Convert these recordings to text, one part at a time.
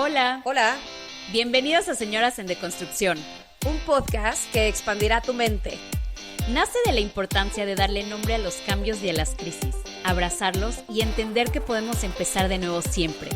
Hola, Hola, bienvenidos a Señoras en Deconstrucción. un podcast que expandirá tu mente. Nace de la importancia de darle nombre a los cambios y a las crisis, abrazarlos y entender que podemos empezar de nuevo siempre,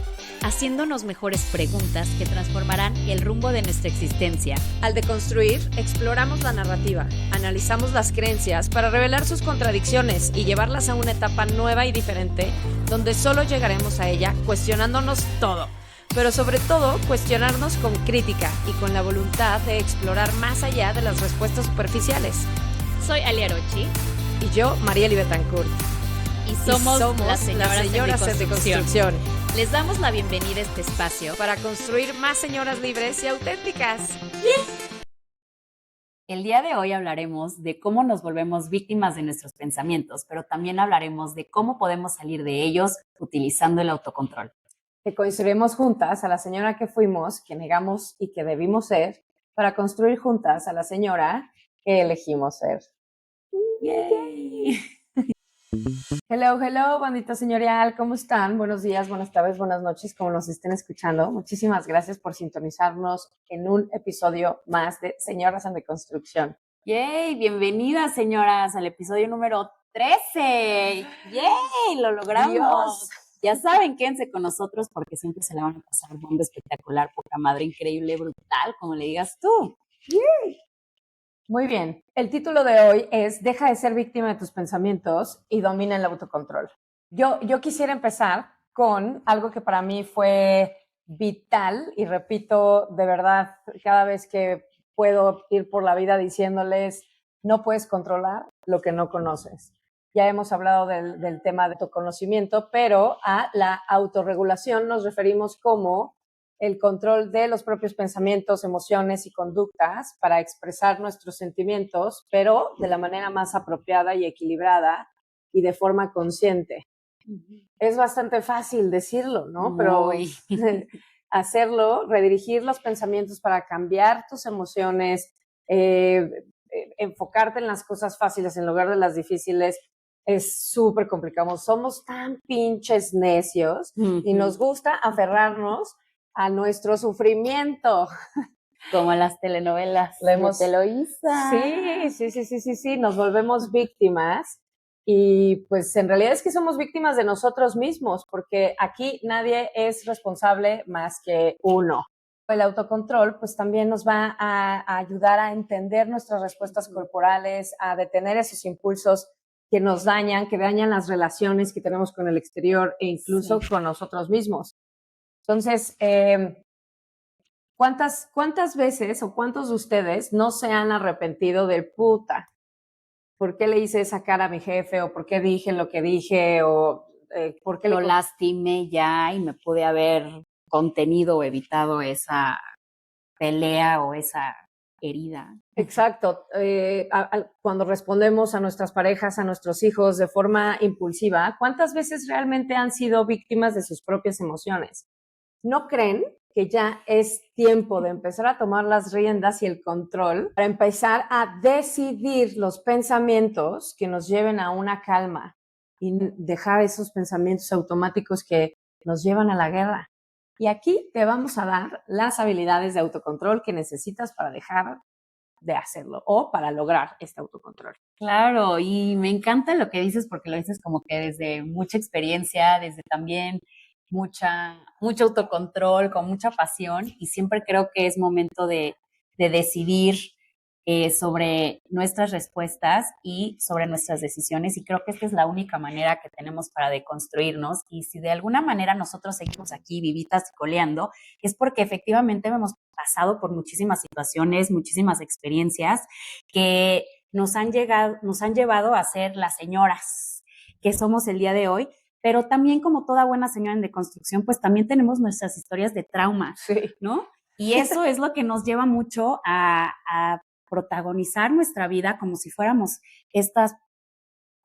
haciéndonos mejores preguntas que transformarán el rumbo de nuestra existencia. Al deconstruir, exploramos la narrativa, analizamos las creencias para revelar sus contradicciones y llevarlas a una etapa nueva y diferente, donde solo llegaremos a ella cuestionándonos todo, pero sobre todo cuestionarnos con crítica y con la voluntad de explorar más allá de las respuestas superficiales. Soy Alia Rochi Y yo, Marieli Betancourt. y somos las Señoras en Deconstrucción. Deconstrucción, Les damos la bienvenida a este espacio. para construir más señoras libres y auténticas. El día de hoy hablaremos de cómo nos volvemos víctimas de nuestros pensamientos, pero también hablaremos de cómo podemos salir de ellos utilizando el autocontrol. Que construiremos juntas a la señora que fuimos, que negamos y que debimos ser, para construir juntas a la señora que elegimos ser. ¡Yay! Hello, hello, bandita señorial, ¿cómo están? Buenos días, buenas tardes, buenas noches, como nos estén escuchando. Muchísimas gracias por sintonizarnos en un episodio más de Señoras en Deconstrucción. ¡Yay! Bienvenidas, señoras, al episodio número 13. ¡Yay! ¡Lo logramos! Dios. Ya saben, quédense con nosotros porque siempre se la van a pasar bomba espectacular, poca madre, increíble, brutal, como le digas tú. Muy bien, el título de hoy es Deja de ser víctima de tus pensamientos y domina el autocontrol. Yo quisiera empezar con algo que para mí fue vital y repito de verdad cada vez que puedo ir por la vida diciéndoles no puedes controlar lo que no conoces. Ya hemos hablado del tema de autoconocimiento, pero a la autorregulación nos referimos como el control de los propios pensamientos, emociones y conductas para expresar nuestros sentimientos, pero de la manera más apropiada y equilibrada y de forma consciente. Es bastante fácil decirlo, ¿no? Pero hacerlo, redirigir los pensamientos para cambiar tus emociones, enfocarte en las cosas fáciles en lugar de las difíciles, es súper complicado. Somos tan pinches necios y nos gusta aferrarnos a nuestro sufrimiento. Como las telenovelas Lo hemos- de Televisa. Sí, nos volvemos víctimas y pues en realidad es que somos víctimas de nosotros mismos porque aquí nadie es responsable más que uno. El autocontrol pues también nos va a ayudar a entender nuestras respuestas corporales, a detener esos impulsos que nos dañan, que dañan las relaciones que tenemos con el exterior e incluso con nosotros mismos. Entonces, ¿cuántas veces o cuántos de ustedes no se han arrepentido del puta? ¿Por qué le hice esa cara a mi jefe? ¿O por qué dije lo que dije? ¿O por qué Lo lastimé ya y me pude haber contenido o evitado esa pelea o esa herida. Exacto. Cuando respondemos a nuestras parejas, a nuestros hijos de forma impulsiva, ¿cuántas veces realmente han sido víctimas de sus propias emociones? ¿No creen que ya es tiempo de empezar a tomar las riendas y el control para empezar a decidir los pensamientos que nos lleven a una calma y dejar esos pensamientos automáticos que nos llevan a la guerra? Y aquí te vamos a dar las habilidades de autocontrol que necesitas para dejar de hacerlo o para lograr este autocontrol. Claro, y me encanta lo que dices porque lo dices como que desde mucha experiencia, desde también mucho autocontrol, con mucha pasión, y siempre creo que es momento de decidir sobre nuestras respuestas y sobre nuestras decisiones, y creo que esta es la única manera que tenemos para deconstruirnos, y si de alguna manera nosotros seguimos aquí vivitas y coleando, es porque efectivamente hemos pasado por muchísimas situaciones, muchísimas experiencias que nos han llevado a ser las señoras que somos el día de hoy, pero también como toda buena señora en deconstrucción, pues también tenemos nuestras historias de trauma, Sí. ¿no? Y eso es lo que nos lleva mucho a protagonizar nuestra vida como si fuéramos estas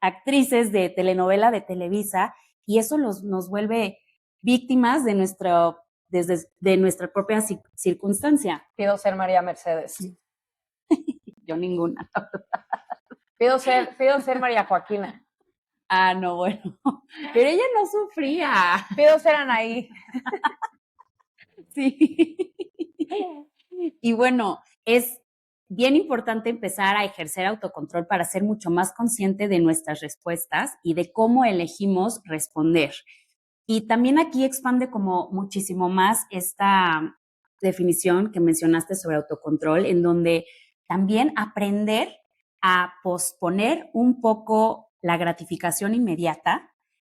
actrices de telenovela de Televisa, y eso nos vuelve víctimas de nuestra propia circunstancia. Pido ser María Mercedes. Yo ninguna. Pido ser María Joaquina. Ah, no, bueno. Pero ella no sufría. Pido ser Anaí. Sí. Y bueno, es bien importante empezar a ejercer autocontrol para ser mucho más consciente de nuestras respuestas y de cómo elegimos responder. Y también aquí expande como muchísimo más esta definición que mencionaste sobre autocontrol, en donde también aprender a posponer un poco la gratificación inmediata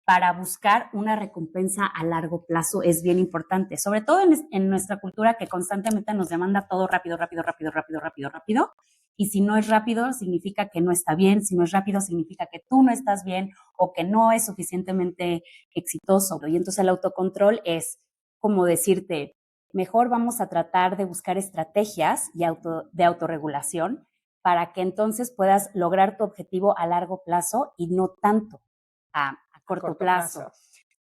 para buscar una recompensa a largo plazo es bien importante, sobre todo en nuestra cultura que constantemente nos demanda todo rápido, rápido, rápido, rápido, rápido, rápido. Y si no es rápido, significa que no está bien. Si no es rápido, significa que tú no estás bien o que no es suficientemente exitoso. Y entonces el autocontrol es como decirte, mejor vamos a tratar de buscar estrategias de autorregulación para que entonces puedas lograr tu objetivo a largo plazo y no tanto a corto plazo.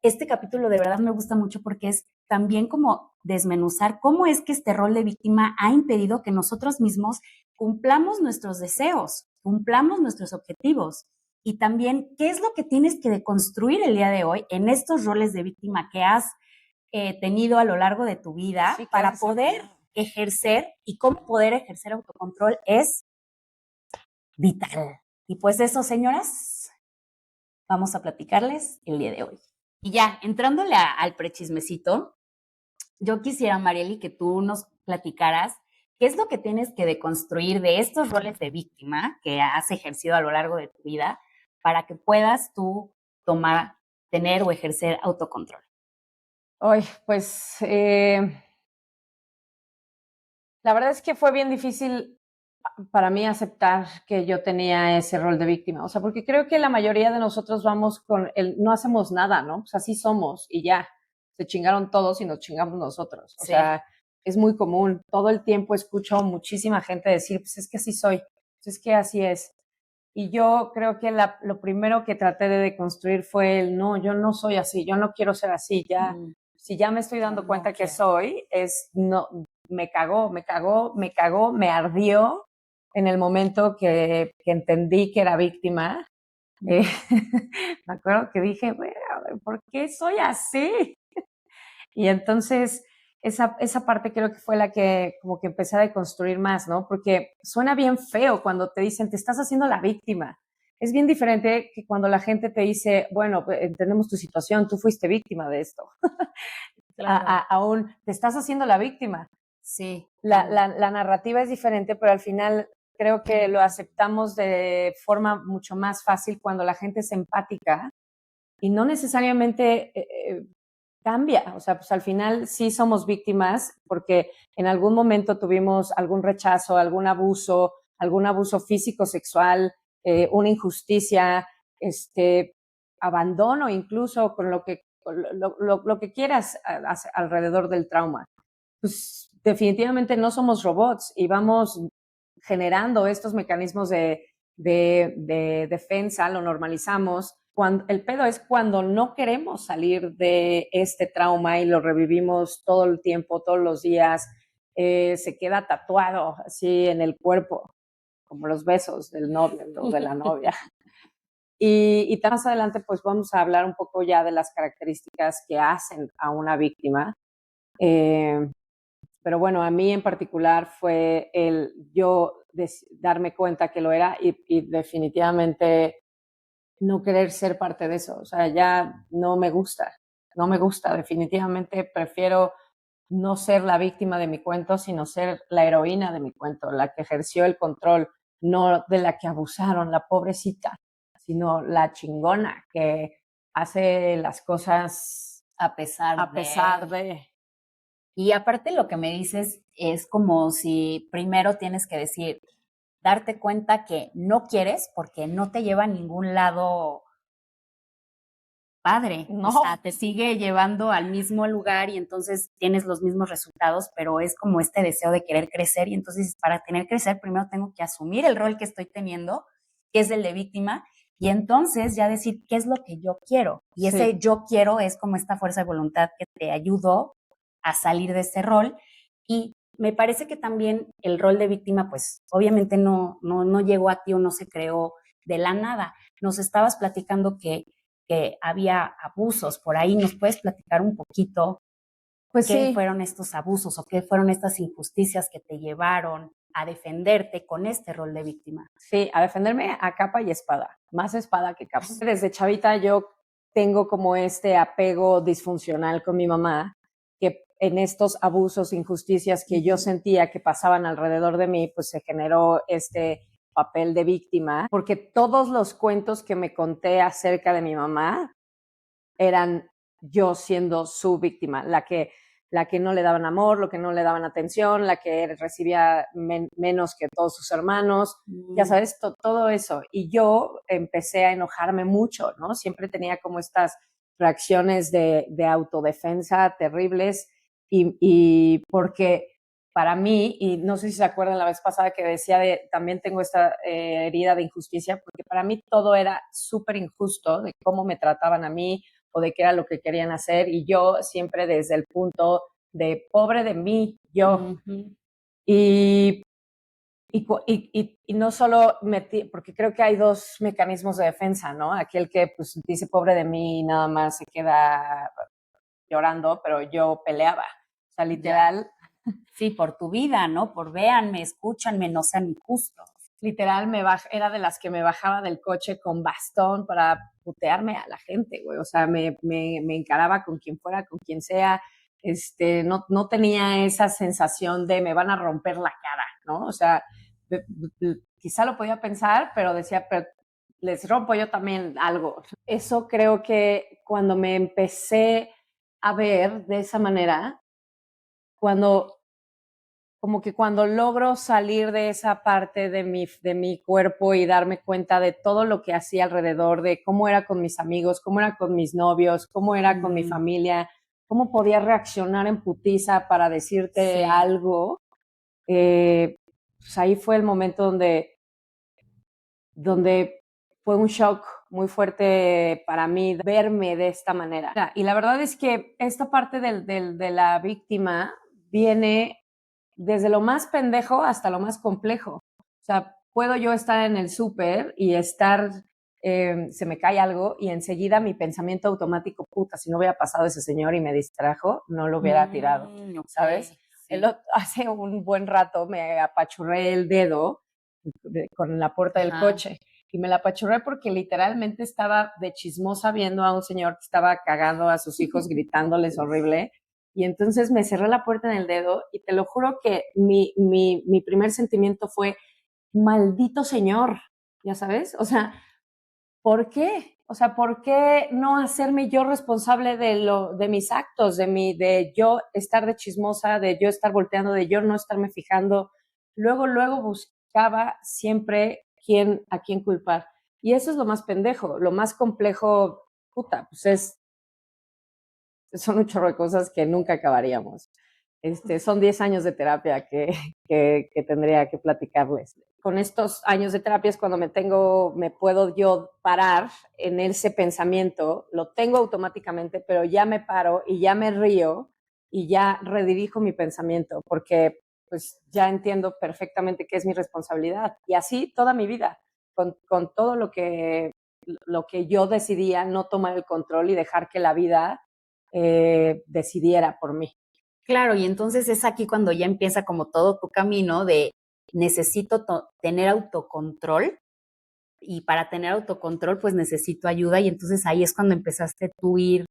Este capítulo de verdad me gusta mucho porque es también como desmenuzar cómo es que este rol de víctima ha impedido que nosotros mismos cumplamos nuestros deseos, cumplamos nuestros objetivos y también qué es lo que tienes que deconstruir el día de hoy en estos roles de víctima que has tenido a lo largo de tu vida sí, para poder ejercer y cómo poder ejercer autocontrol es vital. Y pues eso, señoras, vamos a platicarles el día de hoy. Y ya, entrándole al prechismecito, yo quisiera, Marieli, que tú nos platicaras qué es lo que tienes que deconstruir de estos roles de víctima que has ejercido a lo largo de tu vida para que puedas tú tener o ejercer autocontrol. Hoy, pues, la verdad es que fue bien difícil para mí aceptar que yo tenía ese rol de víctima, o sea, porque creo que la mayoría de nosotros vamos con el no hacemos nada, ¿no? O sea, así somos y ya, se chingaron todos y nos chingamos nosotros. O sea, es muy común, todo el tiempo escucho muchísima gente decir, pues es que así soy, pues es que así es. Y yo creo que lo primero que traté de deconstruir fue el, no, yo no soy así, yo no quiero ser así, ya, si ya me estoy dando cuenta que soy, no, me cagó, me ardió en el momento que entendí que era víctima. Me acuerdo que dije, bueno, ¿por qué soy así? Y entonces esa parte creo que fue la que como que empecé a deconstruir más, ¿no? Porque suena bien feo cuando te dicen, te estás haciendo la víctima. Es bien diferente que cuando la gente te dice, bueno, entendemos tu situación, tú fuiste víctima de esto. Claro. Aún te estás haciendo la víctima. Sí. La narrativa es diferente, pero al final creo que lo aceptamos de forma mucho más fácil cuando la gente es empática y no necesariamente cambia. O sea, pues al final sí somos víctimas porque en algún momento tuvimos algún rechazo, algún abuso físico, sexual, una injusticia, abandono incluso con lo que quieras alrededor del trauma. Pues definitivamente no somos robots y vamos generando estos mecanismos de defensa, lo normalizamos. El pedo es cuando no queremos salir de este trauma y lo revivimos todo el tiempo, todos los días, se queda tatuado así en el cuerpo, como los besos del novio o de la novia. Y más adelante pues vamos a hablar un poco ya de las características que hacen a una víctima. Pero bueno, a mí en particular fue el yo darme cuenta que lo era y definitivamente no querer ser parte de eso. O sea, ya no me gusta, definitivamente prefiero no ser la víctima de mi cuento, sino ser la heroína de mi cuento, la que ejerció el control, no de la que abusaron, la pobrecita, sino la chingona que hace las cosas a pesar de. Y aparte lo que me dices es como si primero tienes que decir, darte cuenta que no quieres porque no te lleva a ningún lado padre. No. O sea, te sigue llevando al mismo lugar y entonces tienes los mismos resultados, pero es como este deseo de querer crecer y entonces para tener que crecer primero tengo que asumir el rol que estoy teniendo, que es el de víctima, y entonces ya decir qué es lo que yo quiero. Y ese yo quiero es como esta fuerza de voluntad que te ayudó a salir de ese rol. Y me parece que también el rol de víctima, pues obviamente no llegó a ti o no se creó de la nada. Nos estabas platicando que había abusos por ahí. ¿Nos puedes platicar un poquito Pues ¿Qué sí, fueron estos abusos o qué fueron estas injusticias que te llevaron a defenderte con este rol de víctima? sí, a defenderme a capa y espada, más espada que capa. Desde chavita yo tengo como este apego disfuncional con mi mamá, que en estos abusos, injusticias que yo sentía que pasaban alrededor de mí, pues se generó este papel de víctima, porque todos los cuentos que me conté acerca de mi mamá eran yo siendo su víctima, la que no le daban amor, lo que no le daban atención, la que recibía menos que todos sus hermanos, ya sabes, todo eso. Y yo empecé a enojarme mucho, ¿no? Siempre tenía como estas reacciones de autodefensa terribles y porque para mí, y no sé si se acuerdan la vez pasada que decía también tengo esta herida de injusticia, porque para mí todo era súper injusto de cómo me trataban a mí, o de qué era lo que querían hacer, y yo siempre desde el punto de pobre de mí, yo. Y, y no solo metí, porque creo que hay dos mecanismos de defensa, ¿no? Aquel que pues dice pobre de mí y nada más se queda llorando, pero yo peleaba. O sea, literal. Sí, por tu vida, ¿no? Por véanme, escúchanme, no sean injustos. Literal, era de las que me bajaba del coche con bastón para putearme a la gente, güey. O sea, me encaraba con quien fuera, con quien sea. No tenía esa sensación de me van a romper la cara, ¿no? O sea, quizá lo podía pensar, pero decía, pero les rompo yo también algo. Eso creo que cuando me empecé a ver de esa manera, cuando como que cuando logro salir de esa parte de mi cuerpo y darme cuenta de todo lo que hacía alrededor, de cómo era con mis amigos, cómo era con mis novios, cómo era con mi familia, cómo podía reaccionar en putiza para decirte algo, pues ahí fue el momento donde fue un shock muy fuerte para mí verme de esta manera. Y la verdad es que esta parte de la víctima viene desde lo más pendejo hasta lo más complejo. O sea, puedo yo estar en el súper y se me cae algo y enseguida mi pensamiento automático, puta, si no hubiera pasado ese señor y me distrajo, no lo hubiera tirado, ¿sabes? Sí. Hace un buen rato me apachurré el dedo con la puerta del coche y me la apachurré porque literalmente estaba de chismosa viendo a un señor que estaba cagando a sus hijos, gritándoles horrible. Y entonces me cerré la puerta en el dedo y te lo juro que mi primer sentimiento fue, maldito señor, ya sabes, o sea, ¿por qué? O sea, ¿por qué no hacerme yo responsable de mis actos, de yo estar de chismosa, de yo estar volteando, de yo no estarme fijando? Luego buscaba siempre a quién culpar. Y eso es lo más pendejo, lo más complejo, puta, pues son un chorro de cosas que nunca acabaríamos. Son 10 años de terapia que tendría que platicarles. Con estos años de terapia es cuando me puedo yo parar en ese pensamiento, lo tengo automáticamente, pero ya me paro y ya me río y ya redirijo mi pensamiento, porque pues ya entiendo perfectamente que es mi responsabilidad. Y así toda mi vida, con todo lo que yo decidía no tomar el control y dejar que la vida decidiera por mí. Claro, y entonces es aquí cuando ya empieza como todo tu camino de necesito tener autocontrol y para tener autocontrol pues necesito ayuda y entonces ahí es cuando empezaste tú a ir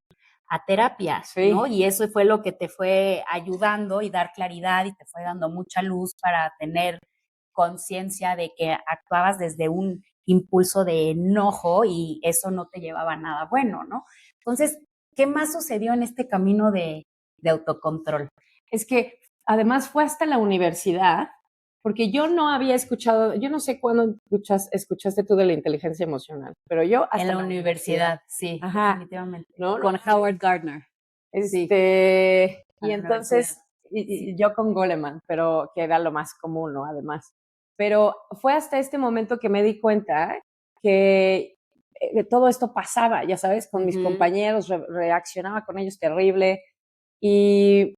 a terapia, ¿no? Y eso fue lo que te fue ayudando y dar claridad y te fue dando mucha luz para tener conciencia de que actuabas desde un impulso de enojo y eso no te llevaba a nada bueno, ¿no? Entonces, ¿qué más sucedió en este camino de autocontrol? Es que además fue hasta la universidad, porque yo no había escuchado, yo no sé cuándo escuchaste tú de la inteligencia emocional, pero yo hasta en la universidad, sí, definitivamente. ¿no? Con Howard Gardner. Sí. Y entonces, y yo con Goleman, pero que era lo más común, ¿no? Además. Pero fue hasta este momento que me di cuenta que todo esto pasaba, ya sabes, con mis compañeros, reaccionaba con ellos terrible. Y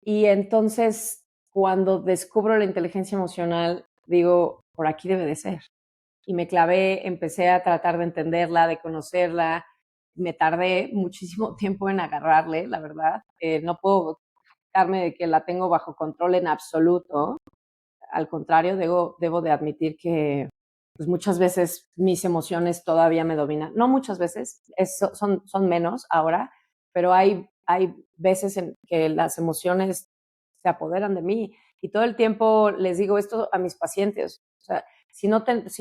entonces, cuando descubro la inteligencia emocional, digo, por aquí debe de ser. Y me clavé, empecé a tratar de entenderla, de conocerla, me tardé muchísimo tiempo en agarrarle, la verdad. No puedo jactarme de que la tengo bajo control en absoluto. Al contrario, debo de admitir que pues muchas veces mis emociones todavía me dominan. No muchas veces, son menos ahora, pero hay veces en que las emociones se apoderan de mí y todo el tiempo les digo esto a mis pacientes. O sea, si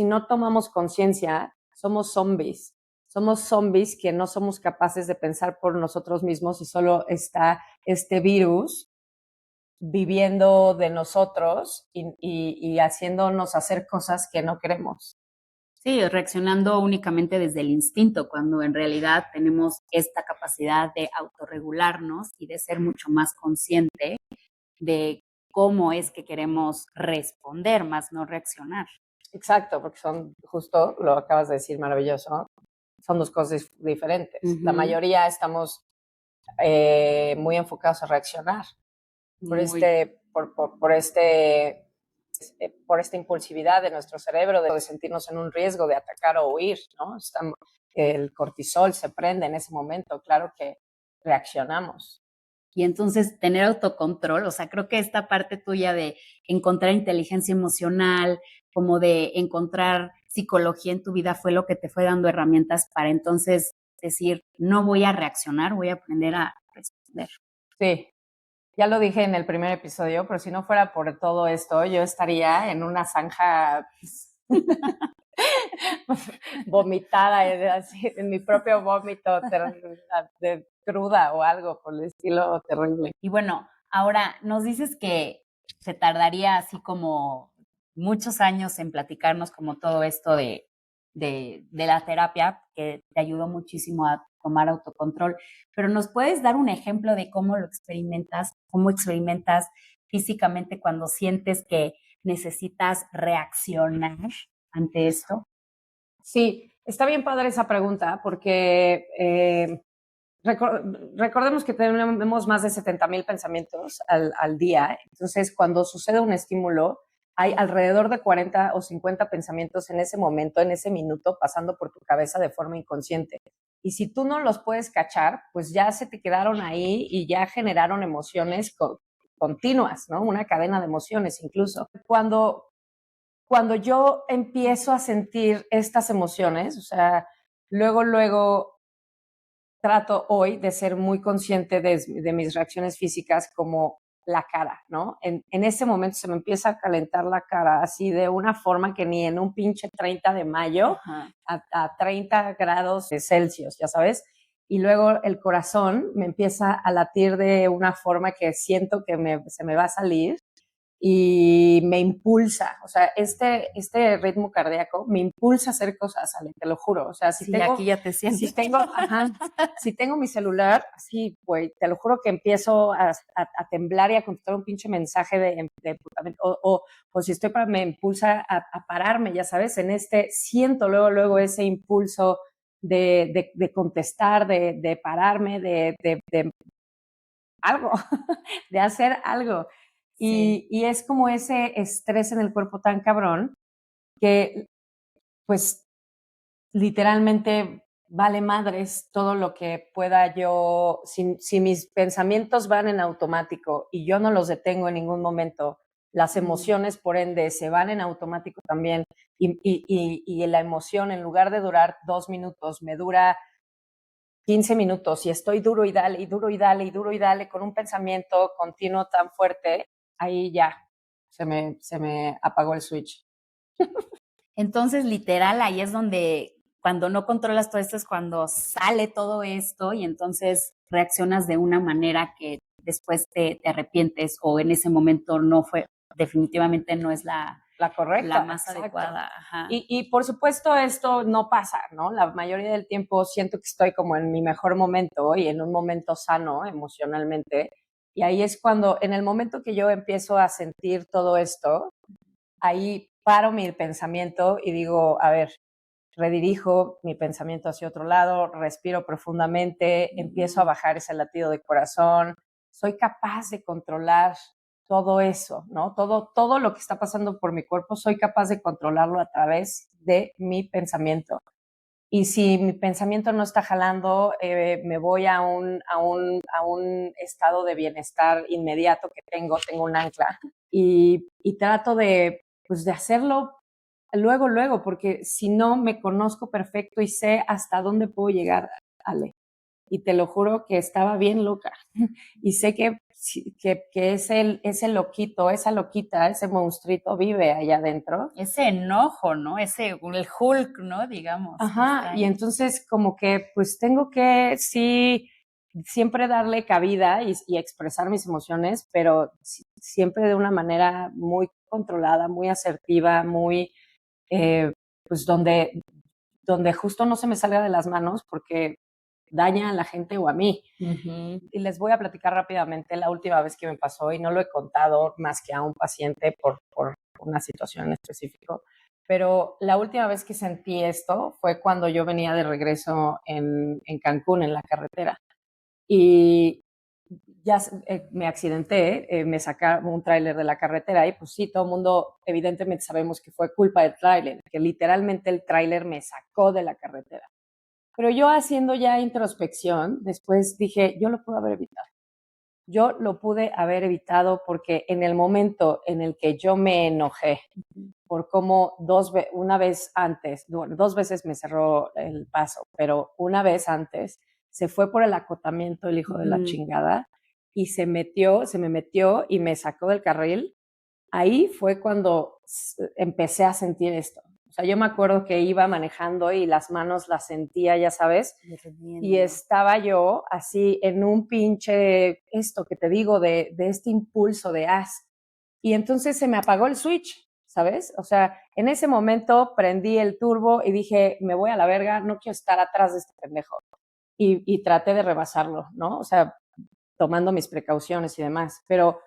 no tomamos conciencia, somos zombies. Somos zombies que no somos capaces de pensar por nosotros mismos y solo está este virus viviendo de nosotros y haciéndonos hacer cosas que no queremos. Sí, reaccionando únicamente desde el instinto, cuando en realidad tenemos esta capacidad de autorregularnos y de ser mucho más consciente de cómo es que queremos responder, más no reaccionar. Exacto, porque son, justo lo acabas de decir, maravilloso, son dos cosas diferentes. La mayoría estamos muy enfocados a reaccionar Muy. por esta impulsividad de nuestro cerebro, de sentirnos en un riesgo de atacar o huir, ¿no? El cortisol se prende en ese momento, claro que reaccionamos. Y entonces tener autocontrol, o sea, creo que esta parte tuya de encontrar inteligencia emocional, como de encontrar psicología en tu vida fue lo que te fue dando herramientas para entonces decir, no voy a reaccionar, voy a aprender a responder. Sí, ya lo dije en el primer episodio, pero si no fuera por todo esto, yo estaría en una zanja vomitada, así, en mi propio vómito de cruda o algo por el estilo terrible. Y bueno, ahora nos dices que se tardaría así como muchos años en platicarnos como todo esto de la terapia, que te ayudó muchísimo a tomar autocontrol, pero ¿nos puedes dar un ejemplo de cómo lo experimentas, cómo experimentas físicamente cuando sientes que necesitas reaccionar ante esto? Sí, está bien padre esa pregunta porque recordemos que tenemos más de 70,000 pensamientos al día. Entonces, cuando sucede un estímulo, hay alrededor de 40 o 50 pensamientos en ese momento, en ese minuto, pasando por tu cabeza de forma inconsciente. Y si tú no los puedes cachar, pues ya se te quedaron ahí y ya generaron emociones continuas, ¿no? Una cadena de emociones incluso. Cuando yo empiezo a sentir estas emociones, o sea, luego trato hoy de ser muy consciente de mis reacciones físicas como la cara, ¿no? En ese momento se me empieza a calentar la cara así de una forma que ni en un pinche 30 de mayo a 30 grados de Celsius, ya sabes. Y luego el corazón me empieza a latir de una forma que siento que se me va a salir y me impulsa, o sea, este ritmo cardíaco me impulsa a hacer cosas, Ale, te lo juro. O sea, Sí, aquí ya te siento. Si tengo mi celular, así, güey, te lo juro que empiezo a temblar y a contestar un pinche mensaje de o si estoy me impulsa a pararme, ya sabes, siento luego ese impulso de contestar, de pararme, de algo, de hacer algo. Sí. Y es como ese estrés en el cuerpo tan cabrón que, pues, literalmente vale madres todo lo que pueda yo, si mis pensamientos van en automático y yo no los detengo en ningún momento, las emociones, por ende, se van en automático también y la emoción, en lugar de durar 2 minutos, me dura 15 minutos y estoy duro y dale, y duro y dale, y duro y dale, con un pensamiento continuo tan fuerte, ahí ya se me apagó el switch. Entonces, literal, ahí es donde cuando no controlas todo esto es cuando sale todo esto y entonces reaccionas de una manera que después te arrepientes o en ese momento no fue, definitivamente no es la correcta, más exacto. adecuada. Ajá. Y por supuesto esto no pasa, ¿no? La mayoría del tiempo siento que estoy como en mi mejor momento y en un momento sano emocionalmente. Y ahí es cuando, en el momento que yo empiezo a sentir todo esto, ahí paro mi pensamiento y digo, a ver, redirijo mi pensamiento hacia otro lado, respiro profundamente, empiezo a bajar ese latido de corazón, soy capaz de controlar todo eso, ¿no? Todo lo que está pasando por mi cuerpo, soy capaz de controlarlo a través de mi pensamiento. Y si mi pensamiento no está jalando, me voy a un estado de bienestar inmediato que tengo un ancla y trato de, pues, de hacerlo luego, porque si no me conozco perfecto y sé hasta dónde puedo llegar, Ale. Y te lo juro que estaba bien loca. Y sé que ese loquito, esa loquita, ese monstruito vive allá adentro. Ese enojo, ¿no? El Hulk, ¿no? Digamos. Ajá, y entonces como que pues tengo que sí siempre darle cabida y expresar mis emociones, pero siempre de una manera muy controlada, muy asertiva, muy pues donde justo no se me salga de las manos porque daña a la gente o a mí. Y les voy a platicar rápidamente la última vez que me pasó, y no lo he contado más que a un paciente por una situación en específico, pero la última vez que sentí esto fue cuando yo venía de regreso en Cancún, en la carretera. Y ya me accidenté, me sacaron un tráiler de la carretera y pues sí, todo el mundo evidentemente sabemos que fue culpa del tráiler, que literalmente el tráiler me sacó de la carretera. Pero yo haciendo ya introspección, después dije, yo lo pude haber evitado. Yo lo pude haber evitado porque en el momento en el que yo me enojé por cómo una vez antes, bueno, 2 veces me cerró el paso, pero una vez antes se fue por el acotamiento el hijo de la chingada y se me metió y me sacó del carril. Ahí fue cuando empecé a sentir esto. O sea, yo me acuerdo que iba manejando y las manos las sentía, ya sabes, y estaba yo así en un pinche, esto que te digo, de este impulso de as. Y entonces se me apagó el switch, ¿sabes? O sea, en ese momento prendí el turbo y dije, me voy a la verga, no quiero estar atrás de este pendejo. Y traté de rebasarlo, ¿no? O sea, tomando mis precauciones y demás. Pero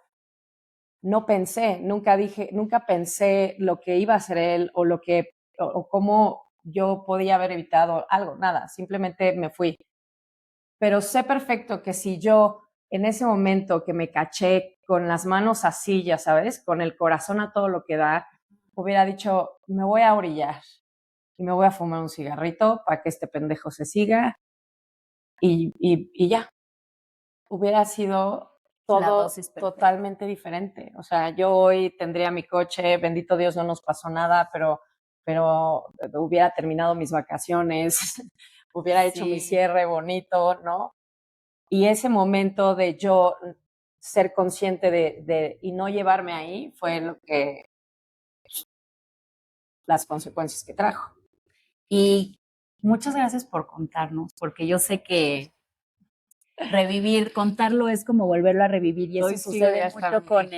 no pensé, nunca pensé lo que iba a hacer él o cómo yo podía haber evitado algo, nada, simplemente me fui. Pero sé perfecto que si yo en ese momento que me caché con las manos así, ya sabes, con el corazón a todo lo que da, hubiera dicho, me voy a orillar y me voy a fumar un cigarrito para que este pendejo se siga y ya, hubiera sido todo totalmente diferente. O sea, yo hoy tendría mi coche, bendito Dios, no nos pasó nada, pero hubiera terminado mis vacaciones, hubiera hecho mi cierre bonito, ¿no? Y ese momento de yo ser consciente y no llevarme ahí fue las consecuencias que trajo. Y muchas gracias por contarnos, porque yo sé que contarlo es como volverlo a revivir y eso sucede mucho con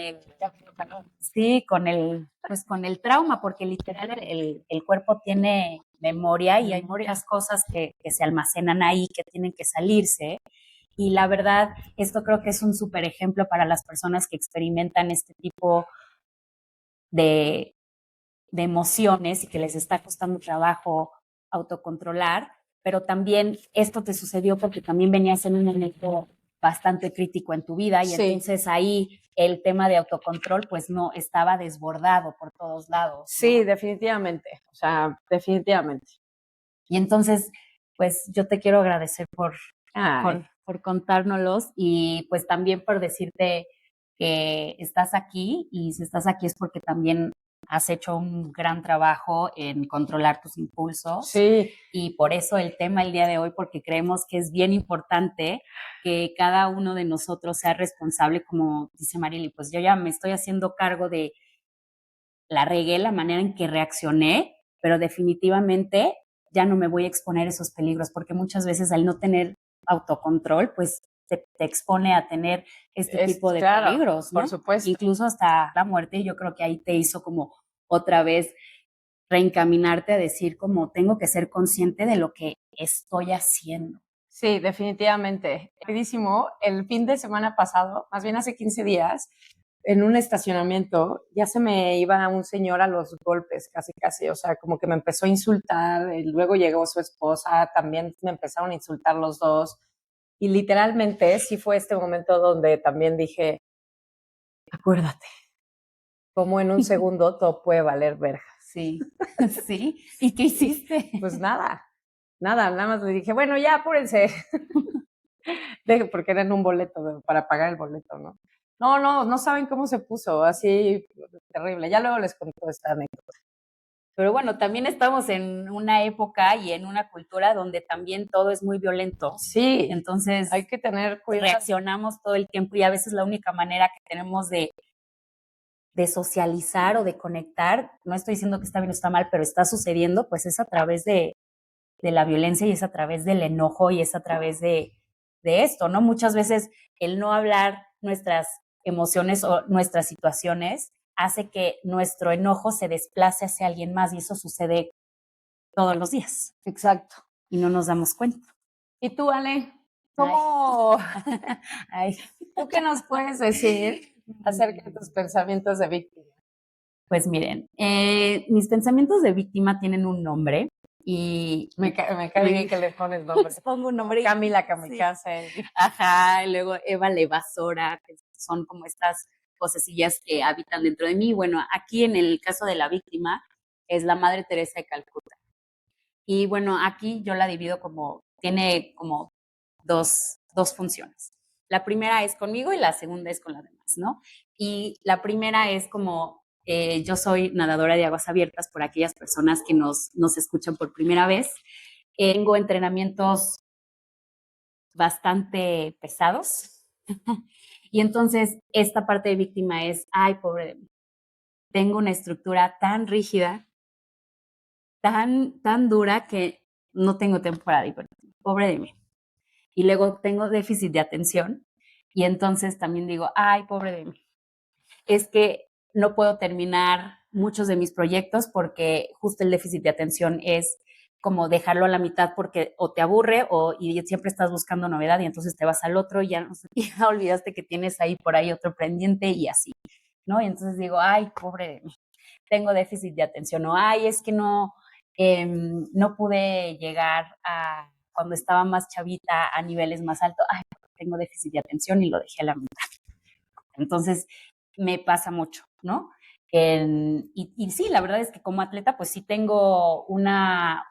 el trauma, porque literal el cuerpo tiene memoria y hay muchas cosas que se almacenan ahí, que tienen que salirse. Y la verdad, esto creo que es un súper ejemplo para las personas que experimentan este tipo de, de emociones y que les está costando trabajo autocontrolar, pero también esto te sucedió porque también venías en un momento bastante crítico en tu vida y entonces ahí el tema de autocontrol pues no estaba desbordado por todos lados, ¿no? Sí, definitivamente, o sea, definitivamente. Y entonces, pues yo te quiero agradecer por contárnoslos y pues también por decirte que estás aquí y si estás aquí es porque también has hecho un gran trabajo en controlar tus impulsos. Sí. Y por eso el tema el día de hoy, porque creemos que es bien importante que cada uno de nosotros sea responsable, como dice Marily, pues yo ya me estoy haciendo cargo de la regué, la manera en que reaccioné, pero definitivamente ya no me voy a exponer a esos peligros, porque muchas veces al no tener autocontrol, pues te expone a tener este tipo de peligros, ¿no? Por supuesto. Incluso hasta la muerte, yo creo que ahí te hizo como otra vez reencaminarte a decir como tengo que ser consciente de lo que estoy haciendo. Sí, definitivamente. Rapidísimo, el fin de semana pasado, más bien hace 15 días, en un estacionamiento, ya se me iba un señor a los golpes, casi, o sea, como que me empezó a insultar, y luego llegó su esposa, también me empezaron a insultar los dos, y literalmente sí fue este momento donde también dije, acuérdate, como en un segundo todo puede valer verga. Sí, sí. ¿Y qué hiciste? Pues nada, nada más le dije, bueno, ya apúrense. Porque era en un boleto, para pagar el boleto, ¿no? No saben cómo se puso, así terrible. Ya luego les conto esta anécdota. Pero bueno, también estamos en una época y en una cultura donde también todo es muy violento. Sí, entonces hay que tener cuidado. Reaccionamos todo el tiempo y a veces la única manera que tenemos de socializar o de conectar, no estoy diciendo que está bien o está mal, pero está sucediendo, pues es a través de la violencia y es a través del enojo y es a través de esto, ¿no? Muchas veces el no hablar nuestras emociones o nuestras situaciones hace que nuestro enojo se desplace hacia alguien más y eso sucede todos los días. Exacto. Y no nos damos cuenta. ¿Y tú, Ale? ¿Cómo? Ay. ¿Tú qué nos puedes decir acerca de tus pensamientos de víctima? Pues miren, mis pensamientos de víctima tienen un nombre y me cae bien que le pones nombre. Les pongo un nombre. Camila Kamikaze. Sí. Ajá, y luego Eva Levasora, que son como estas vocecillas que habitan dentro de mí. Bueno, aquí en el caso de la víctima es la Madre Teresa de Calcuta. Y bueno, aquí yo la divido tiene como dos funciones. La primera es conmigo y la segunda es con las demás, ¿no? Y la primera es como, yo soy nadadora de aguas abiertas por aquellas personas que nos escuchan por primera vez. Tengo entrenamientos bastante pesados. Y entonces esta parte de víctima es, ay, pobre de mí. Tengo una estructura tan rígida, tan dura que no tengo tiempo para divertirme. Pobre de mí. Y luego tengo déficit de atención y entonces también digo, ay, pobre de mí. Es que no puedo terminar muchos de mis proyectos porque justo el déficit de atención es como dejarlo a la mitad porque o te aburre y siempre estás buscando novedad y entonces te vas al otro y ya olvidaste que tienes ahí por ahí otro pendiente y así, ¿no? Y entonces digo, ay, pobre de mí, tengo déficit de atención o ay, es que no pude llegar cuando estaba más chavita a niveles más altos, ay, tengo déficit de atención y lo dejé a la mitad. Entonces, me pasa mucho, ¿no? Y sí, la verdad es que como atleta, pues sí tengo una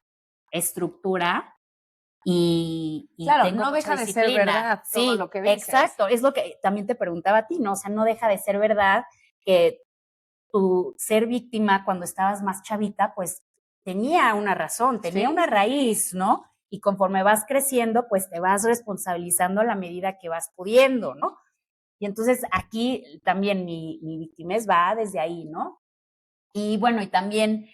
estructura y claro, tengo no deja disciplina. De ser verdad todo sí, lo que dices. Exacto, es lo que también te preguntaba a ti, ¿no? O sea, no deja de ser verdad que tu ser víctima cuando estabas más chavita, pues tenía una razón, tenía una raíz, ¿no? Y conforme vas creciendo, pues te vas responsabilizando a la medida que vas pudiendo, ¿no? Y entonces aquí también mi victimez va desde ahí, ¿no? Y bueno, y también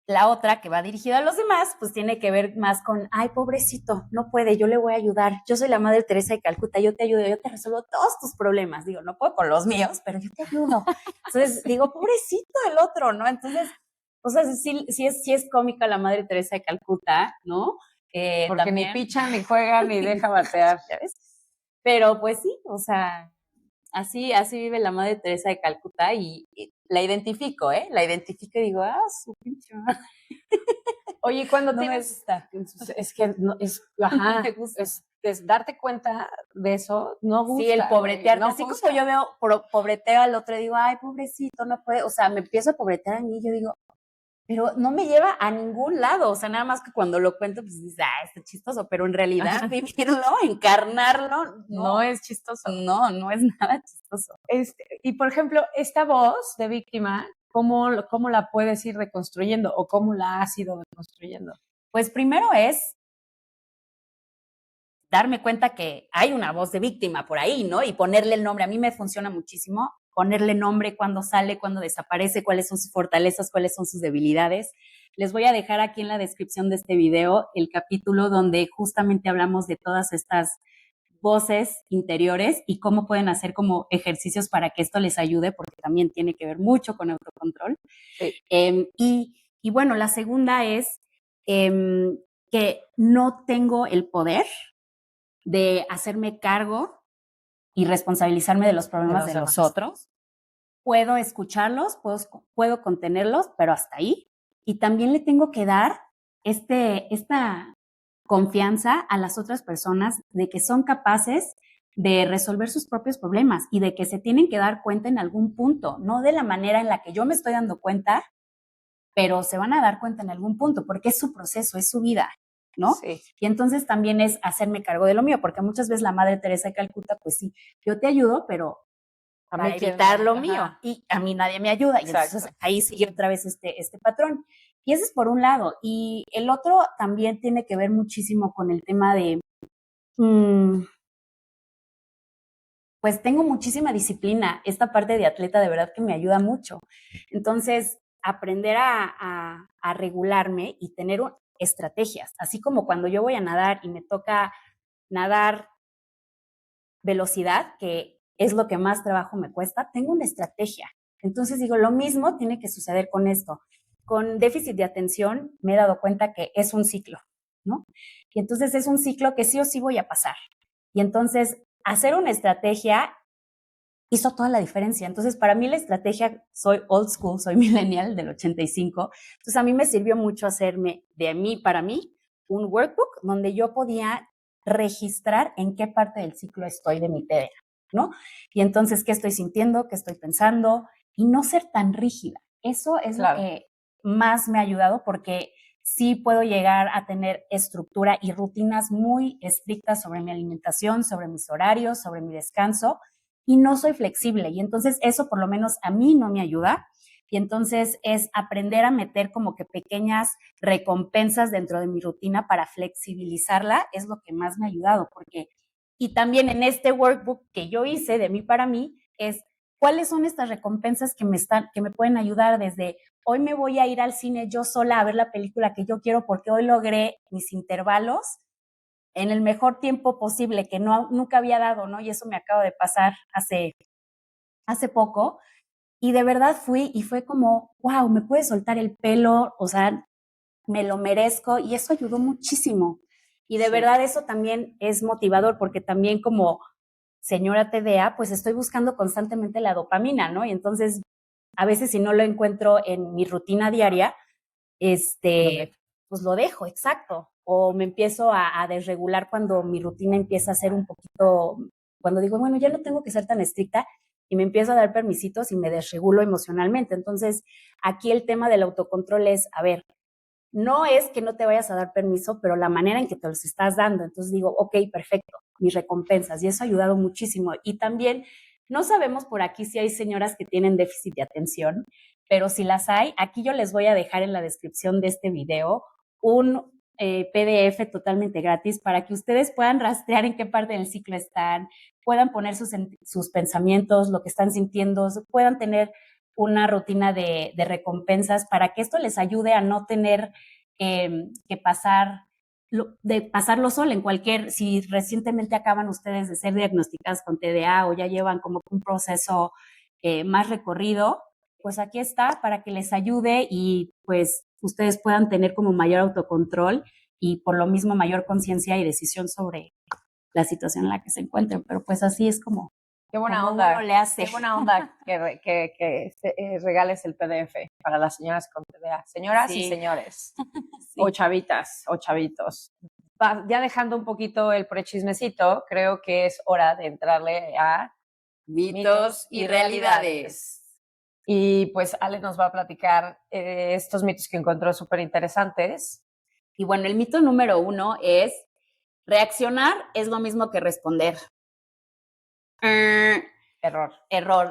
la otra que va dirigida a los demás, pues tiene que ver más con, ay, pobrecito, no puede, yo le voy a ayudar. Yo soy la Madre Teresa de Calcuta, yo te ayudo, yo te resuelvo todos tus problemas. Digo, no puedo con los míos, pero yo te ayudo. Entonces digo, pobrecito el otro, ¿no? Entonces, o sea, sí es cómica la Madre Teresa de Calcuta, ¿no? Porque también, ni pichan, ni juegan, ni deja batear. Pero pues sí, o sea, así vive la Madre Teresa de Calcuta y la identifico, La identifico y digo, su pinche madre. Oye, cuando no tienes... me gusta. Es que ajá, no me gusta. Es darte cuenta de eso, no gusta. Sí, el pobretearte. No así gusta. como yo veo pobreteo al otro, digo, ay, pobrecito, no puede. O sea, me empiezo a pobretear a mí y yo digo, pero no me lleva a ningún lado. O sea, nada más que cuando lo cuento, pues dices, está chistoso. Pero en realidad, vivirlo, encarnarlo, no es chistoso. No es nada chistoso. Y por ejemplo, esta voz de víctima, ¿cómo la puedes ir reconstruyendo o cómo la has ido reconstruyendo? Pues primero es darme cuenta que hay una voz de víctima por ahí, ¿no? Y ponerle el nombre. A mí me funciona muchísimo ponerle nombre cuando sale, cuando desaparece, cuáles son sus fortalezas, cuáles son sus debilidades. Les voy a dejar aquí en la descripción de este video el capítulo donde justamente hablamos de todas estas voces interiores y cómo pueden hacer como ejercicios para que esto les ayude, porque también tiene que ver mucho con autocontrol. Sí. Y bueno, la segunda es que no tengo el poder de hacerme cargo y responsabilizarme de los problemas de los otros. Puedo escucharlos, puedo contenerlos, pero hasta ahí. Y también le tengo que dar esta confianza a las otras personas de que son capaces de resolver sus propios problemas y de que se tienen que dar cuenta en algún punto, no de la manera en la que yo me estoy dando cuenta, pero se van a dar cuenta en algún punto porque es su proceso, es su vida, ¿no? Sí. Y entonces también es hacerme cargo de lo mío, porque muchas veces la Madre Teresa de Calcuta, pues sí, yo te ayudo, pero para evitar lo mío, y a mí nadie me ayuda. Y entonces ahí sigue otra vez este patrón. Y ese es por un lado. Y el otro también tiene que ver muchísimo con el tema de, pues tengo muchísima disciplina. Esta parte de atleta de verdad que me ayuda mucho. Entonces, aprender a regularme y tener estrategias, así como cuando yo voy a nadar y me toca nadar velocidad, que es lo que más trabajo me cuesta, tengo una estrategia. Entonces digo, lo mismo tiene que suceder con esto. Con déficit de atención me he dado cuenta que es un ciclo, ¿no? Y entonces es un ciclo que sí o sí voy a pasar. Y entonces hacer una estrategia hizo toda la diferencia. Entonces, para mí la estrategia, soy old school, soy millennial del 85, entonces a mí me sirvió mucho hacerme de mí para mí un workbook donde yo podía registrar en qué parte del ciclo estoy de mi TDA, ¿no? Y entonces, ¿qué estoy sintiendo? ¿Qué estoy pensando? Y no ser tan rígida. Eso es lo que más me ha ayudado porque sí puedo llegar a tener estructura y rutinas muy estrictas sobre mi alimentación, sobre mis horarios, sobre mi descanso, y no soy flexible. Y entonces eso por lo menos a mí no me ayuda. Y entonces es aprender a meter como que pequeñas recompensas dentro de mi rutina para flexibilizarla, es lo que más me ha ayudado, porque, y también en este workbook que yo hice de mí para mí, es cuáles son estas recompensas que me pueden ayudar desde hoy me voy a ir al cine yo sola a ver la película que yo quiero porque hoy logré mis intervalos en el mejor tiempo posible, que nunca había dado, ¿no? Y eso me acaba de pasar hace poco. Y de verdad fui y fue como, wow, me puede soltar el pelo, o sea, me lo merezco y eso ayudó muchísimo. Y de verdad eso también es motivador porque también como señora TDA, pues estoy buscando constantemente la dopamina, ¿no? Y entonces a veces si no lo encuentro en mi rutina diaria, pues lo dejo, exacto. O me empiezo a desregular cuando mi rutina empieza a ser un poquito, cuando digo, bueno, ya no tengo que ser tan estricta y me empiezo a dar permisitos y me desregulo emocionalmente. Entonces, aquí el tema del autocontrol es, a ver, no es que no te vayas a dar permiso, pero la manera en que te los estás dando. Entonces digo, ok, perfecto, mis recompensas. Y eso ha ayudado muchísimo. Y también, no sabemos por aquí si hay señoras que tienen déficit de atención, pero si las hay, aquí yo les voy a dejar en la descripción de este video un PDF totalmente gratis para que ustedes puedan rastrear en qué parte del ciclo están, puedan poner sus pensamientos, lo que están sintiendo, puedan tener una rutina de recompensas para que esto les ayude a no tener que pasarlo solo en cualquier, si recientemente acaban ustedes de ser diagnosticadas con TDA o ya llevan como un proceso más recorrido, pues aquí está para que les ayude y pues ustedes puedan tener como mayor autocontrol y por lo mismo mayor conciencia y decisión sobre la situación en la que se encuentren. Pero pues así es como qué buena onda. Uno le hace. Qué buena onda que regales el PDF para las señoras con TDA. Señoras y señores. Sí. O chavitas o chavitos. Ya dejando un poquito el prechismecito, creo que es hora de entrarle a mitos y realidades. Y pues Ale nos va a platicar estos mitos que encontró súper interesantes. Y bueno, el mito número 1 es reaccionar es lo mismo que responder. Error.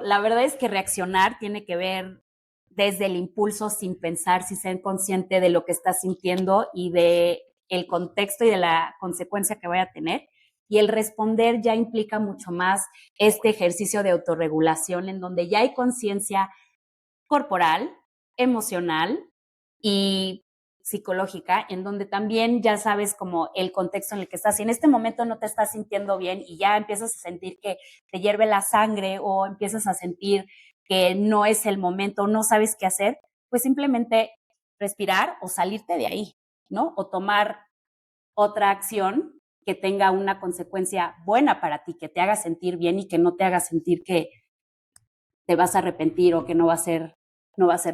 La verdad es que reaccionar tiene que ver desde el impulso sin pensar, sin ser consciente de lo que estás sintiendo y de el contexto y de la consecuencia que vaya a tener. Y el responder ya implica mucho más este ejercicio de autorregulación en donde ya hay conciencia corporal, emocional y psicológica, en donde también ya sabes como el contexto en el que estás. Si en este momento no te estás sintiendo bien y ya empiezas a sentir que te hierve la sangre o empiezas a sentir que no es el momento, no sabes qué hacer, pues simplemente respirar o salirte de ahí, ¿no? O tomar otra acción que tenga una consecuencia buena para ti, que te haga sentir bien y que no te haga sentir que te vas a arrepentir o que no va a ser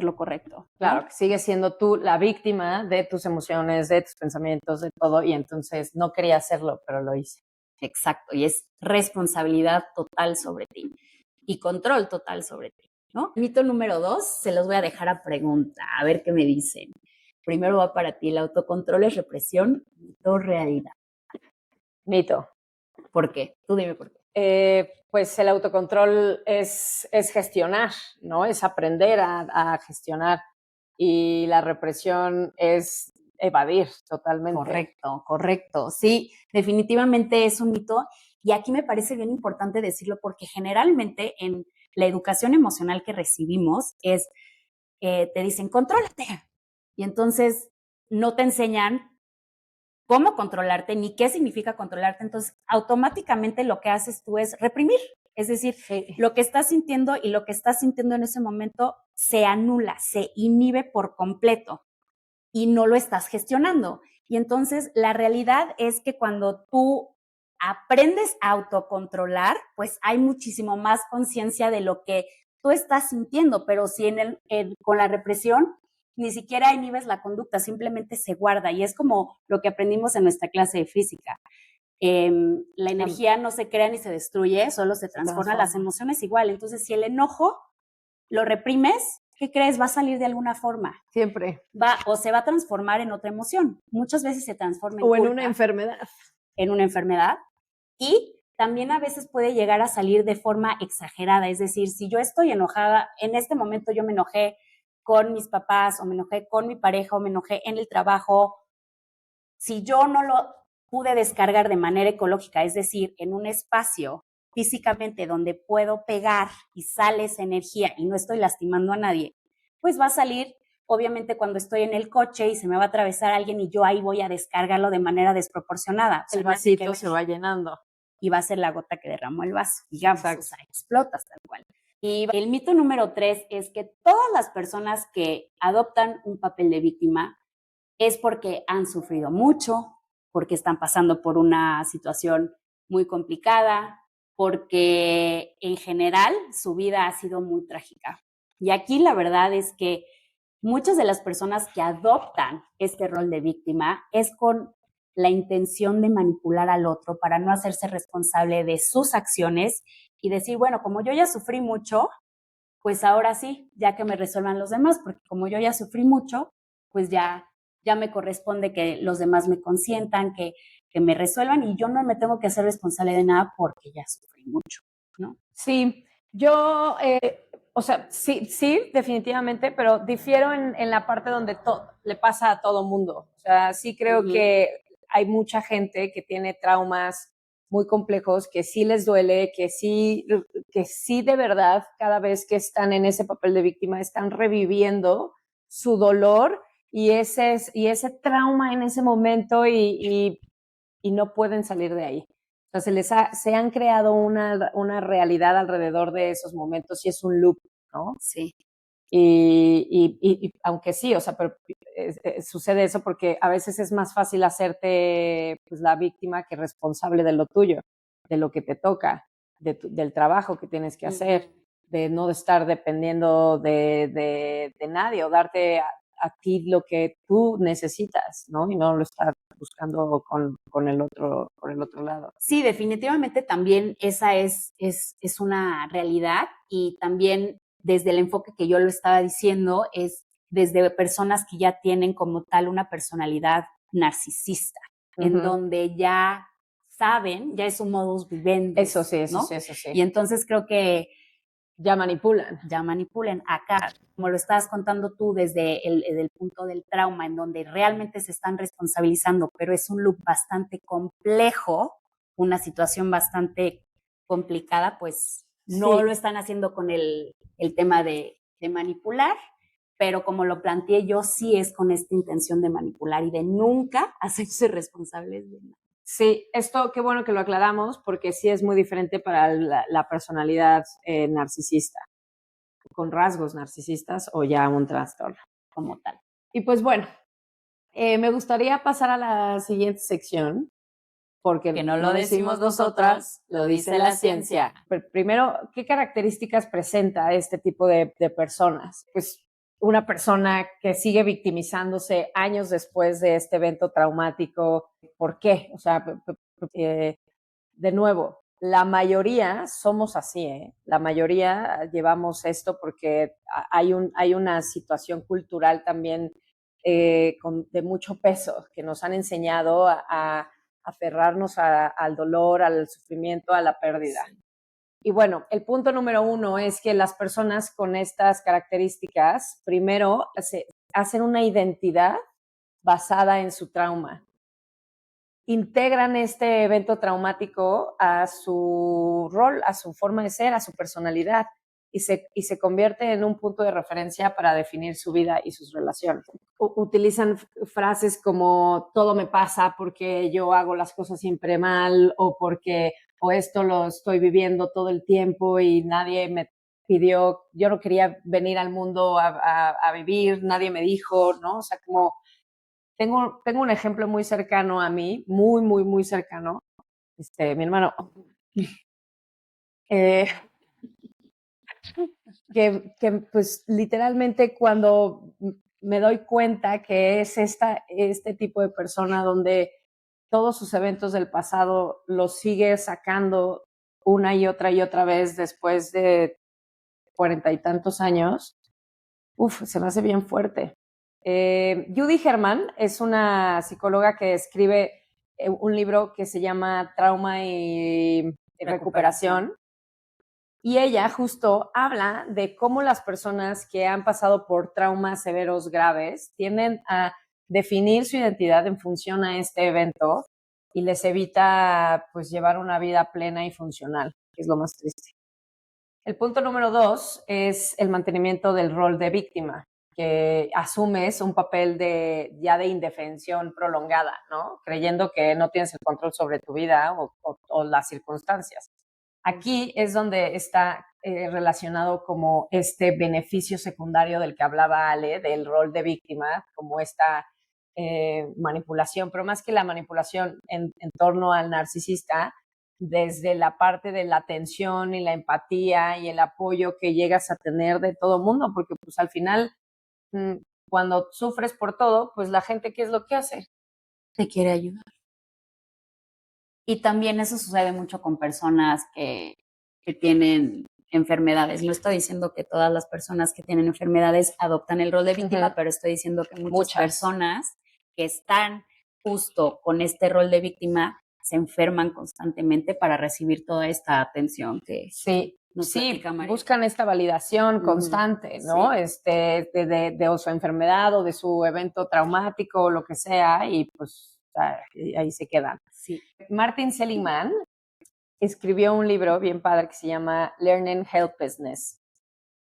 lo correcto, ¿no? Claro, que sigues siendo tú la víctima de tus emociones, de tus pensamientos, de todo, y entonces no quería hacerlo, pero lo hice. Exacto, y es responsabilidad total sobre ti y control total sobre ti. ¿no? Mito número 2, se los voy a dejar a pregunta, a ver qué me dicen. Primero va para ti, ¿el autocontrol es represión, mito o realidad? Mito. ¿Por qué? Tú dime por qué. Pues el autocontrol es gestionar, ¿no? Es aprender a gestionar. Y la represión es evadir totalmente. Correcto, correcto. Sí, definitivamente es un mito. Y aquí me parece bien importante decirlo porque generalmente en la educación emocional que recibimos es, te dicen, contrólate. Y entonces no te enseñan cómo controlarte ni qué significa controlarte. Entonces, automáticamente lo que haces tú es reprimir. Es decir, sí, lo que estás sintiendo y lo que estás sintiendo en ese momento se anula, se inhibe por completo y no lo estás gestionando. Y entonces la realidad es que cuando tú aprendes a autocontrolar, pues hay muchísimo más conciencia de lo que tú estás sintiendo, pero si con la represión ni siquiera inhibes la conducta, simplemente se guarda y es como lo que aprendimos en nuestra clase de física. La energía no se crea ni se destruye, solo se transforma, las emociones igual. Entonces, si el enojo lo reprimes, ¿qué crees? Va a salir de alguna forma. Siempre. O se va a transformar en otra emoción. Muchas veces se transforma en culpa, en una enfermedad. En una enfermedad. Y también a veces puede llegar a salir de forma exagerada. Es decir, si yo estoy enojada, en este momento yo me enojé con mis papás o me enojé con mi pareja o me enojé en el trabajo, si yo no lo pude descargar de manera ecológica, es decir, en un espacio físicamente donde puedo pegar y sale esa energía y no estoy lastimando a nadie, pues va a salir, obviamente, cuando estoy en el coche y se me va a atravesar alguien y yo ahí voy a descargarlo de manera desproporcionada. El vasito se va llenando. Y va a ser la gota que derramó el vaso, digamos, o sea, explotas tal cual. Y el mito número 3 es que todas las personas que adoptan un papel de víctima es porque han sufrido mucho, porque están pasando por una situación muy complicada, porque en general su vida ha sido muy trágica. Y aquí la verdad es que muchas de las personas que adoptan este rol de víctima es con la intención de manipular al otro para no hacerse responsable de sus acciones y decir, bueno, como yo ya sufrí mucho, pues ahora sí, ya que me resuelvan los demás, porque como yo ya sufrí mucho, pues ya me corresponde que los demás me consientan, que me resuelvan y yo no me tengo que hacer responsable de nada porque ya sufrí mucho, ¿no? Sí, yo, o sea, sí, definitivamente, pero difiero en la parte donde le pasa a todo mundo. O sea, sí creo que hay mucha gente que tiene traumas muy complejos, que sí les duele, que sí de verdad, cada vez que están en ese papel de víctima, están reviviendo su dolor y ese trauma en ese momento y no pueden salir de ahí. O sea, se han creado una realidad alrededor de esos momentos y es un loop, ¿no? Sí. Y aunque sí, o sea, pero sucede eso porque a veces es más fácil hacerte pues, la víctima que responsable de lo tuyo, de lo que te toca, del trabajo que tienes que hacer, de no estar dependiendo de nadie o darte a ti lo que tú necesitas, ¿no? Y no lo estar buscando con el otro lado. Sí, definitivamente también esa es una realidad y también desde el enfoque que yo lo estaba diciendo es desde personas que ya tienen como tal una personalidad narcisista, en donde ya saben, ya es un modus vivendi. Eso sí. Y entonces creo que ya manipulan. Acá, como lo estabas contando tú, desde el punto del trauma, en donde realmente se están responsabilizando, pero es un loop bastante complejo, una situación bastante complicada, pues no lo están haciendo con el tema de manipular, pero como lo planteé yo, sí es con esta intención de manipular y de nunca hacerse responsables de nada. Sí, esto qué bueno que lo aclaramos porque sí es muy diferente para la personalidad narcisista, con rasgos narcisistas o ya un trastorno como tal. Y pues bueno, me gustaría pasar a la siguiente sección porque que no lo decimos nosotras, lo dice la ciencia. Primero, ¿qué características presenta este tipo de personas? Pues una persona que sigue victimizándose años después de este evento traumático. ¿Por qué? O sea, de nuevo, La mayoría somos así, ¿eh? La mayoría llevamos esto porque hay una situación cultural también de mucho peso que nos han enseñado a aferrarnos al dolor, al sufrimiento, a la pérdida. Y bueno, el punto número 1 es que las personas con estas características primero hacen una identidad basada en su trauma. Integran este evento traumático a su rol, a su forma de ser, a su personalidad y se convierte en un punto de referencia para definir su vida y sus relaciones. Utilizan frases como todo me pasa porque yo hago las cosas siempre mal o esto lo estoy viviendo todo el tiempo y nadie me pidió, yo no quería venir al mundo a vivir, nadie me dijo, ¿no? O sea, como tengo un ejemplo muy cercano a mí, muy, muy, muy cercano. Mi hermano, eh, que pues literalmente cuando me doy cuenta que es este tipo de persona donde todos sus eventos del pasado los sigue sacando una y otra vez después de 40 y tantos años, se me hace bien fuerte. Judy Herman es una psicóloga que escribe un libro que se llama Trauma y Recuperación. Y ella justo habla de cómo las personas que han pasado por traumas severos graves tienden a definir su identidad en función a este evento y les evita pues llevar una vida plena y funcional, que es lo más triste. El punto número 2 es el mantenimiento del rol de víctima, que asumes un papel ya de indefensión prolongada, ¿no? Creyendo que no tienes el control sobre tu vida o las circunstancias. Aquí es donde está relacionado como este beneficio secundario del que hablaba Ale, del rol de víctima, como esta manipulación, pero más que la manipulación en torno al narcisista, desde la parte de la atención y la empatía y el apoyo que llegas a tener de todo mundo, porque pues al final, cuando sufres por todo, pues la gente, ¿qué es lo que hace? Te quiere ayudar. Y también eso sucede mucho con personas que tienen enfermedades. No estoy diciendo que todas las personas que tienen enfermedades adoptan el rol de víctima, pero estoy diciendo que muchas personas que están justo con este rol de víctima se enferman constantemente para recibir toda esta atención que nos platica María. Buscan esta validación constante, ¿no? De su enfermedad o de su evento traumático o lo que sea, y pues ahí se quedan. Sí. Martin Seligman escribió un libro bien padre que se llama Learning Helplessness,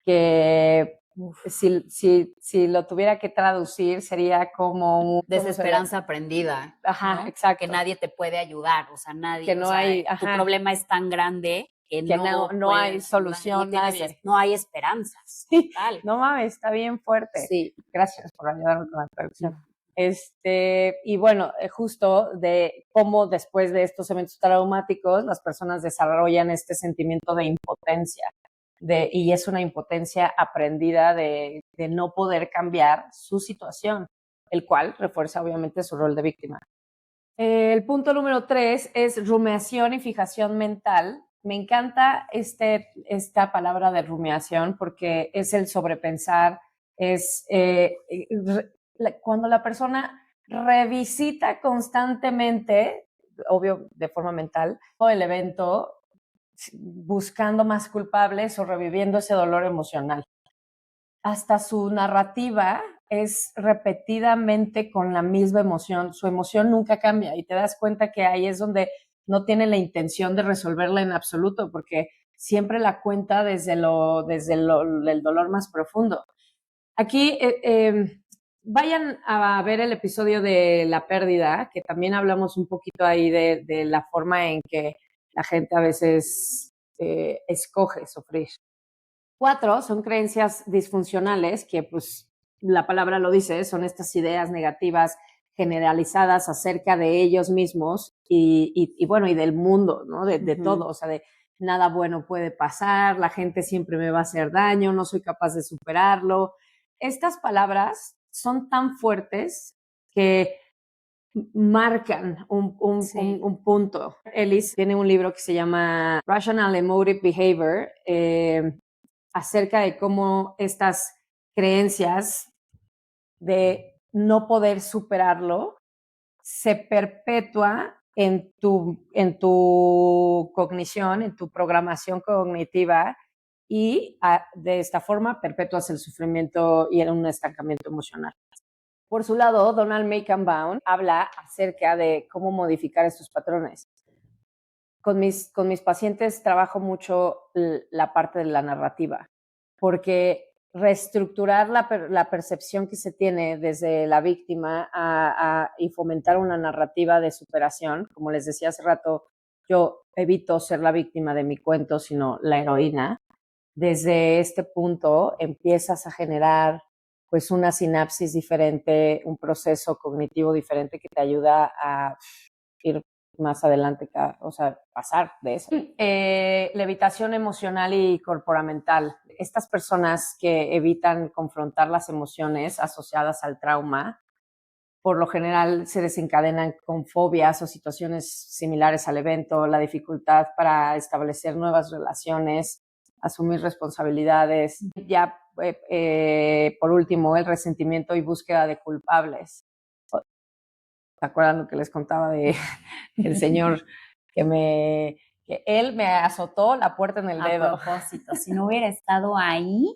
que si lo tuviera que traducir sería como desesperanza aprendida. Ajá, ¿no? exacto. Que nadie te puede ayudar, o sea, nadie. Que no hay, tu problema es tan grande que no hay solución, no hay esperanzas. Sí, no mames, está bien fuerte. Sí. Gracias por ayudarme con la traducción. Y bueno, justo de cómo después de estos eventos traumáticos las personas desarrollan este sentimiento de impotencia. Y es una impotencia aprendida de no poder cambiar su situación, el cual refuerza obviamente su rol de víctima. El punto número 3 es rumiación y fijación mental. Me encanta esta palabra de rumiación porque es el sobrepensar, cuando la persona revisita constantemente, obvio de forma mental, todo el evento, buscando más culpables o reviviendo ese dolor emocional. Hasta su narrativa es repetidamente con la misma emoción. Su emoción nunca cambia y te das cuenta que ahí es donde no tiene la intención de resolverla en absoluto, porque siempre la cuenta desde el dolor más profundo. Aquí vayan a ver el episodio de la pérdida, que también hablamos un poquito ahí de la forma en que la gente a veces escoge sufrir. 4 son creencias disfuncionales, que pues la palabra lo dice, son estas ideas negativas generalizadas acerca de ellos mismos y bueno, y del mundo, ¿no? De todo, o sea, de nada bueno puede pasar, la gente siempre me va a hacer daño, no soy capaz de superarlo. Estas palabras son tan fuertes que marcan Sí. un punto. Ellis tiene un libro que se llama Rational Emotive Behavior, acerca de cómo estas creencias de no poder superarlo se perpetúa en tu cognición, en tu programación cognitiva, y de esta forma perpetúas el sufrimiento y un estancamiento emocional. Por su lado, Donald Maykenbaum habla acerca de cómo modificar estos patrones. Con mis pacientes trabajo mucho la parte de la narrativa, porque reestructurar la percepción que se tiene desde la víctima y fomentar una narrativa de superación. Como les decía hace rato, yo evito ser la víctima de mi cuento, sino la heroína. Desde este punto empiezas a generar pues una sinapsis diferente, un proceso cognitivo diferente que te ayuda a ir más adelante, o sea, pasar de eso. Levitación emocional y corporamental. Estas personas que evitan confrontar las emociones asociadas al trauma, por lo general se desencadenan con fobias o situaciones similares al evento, la dificultad para establecer nuevas relaciones, asumir responsabilidades. Ya, por último, el resentimiento y búsqueda de culpables. ¿Se acuerdan lo que les contaba de el señor que él me azotó la puerta en el dedo? A propósito, si no hubiera estado ahí,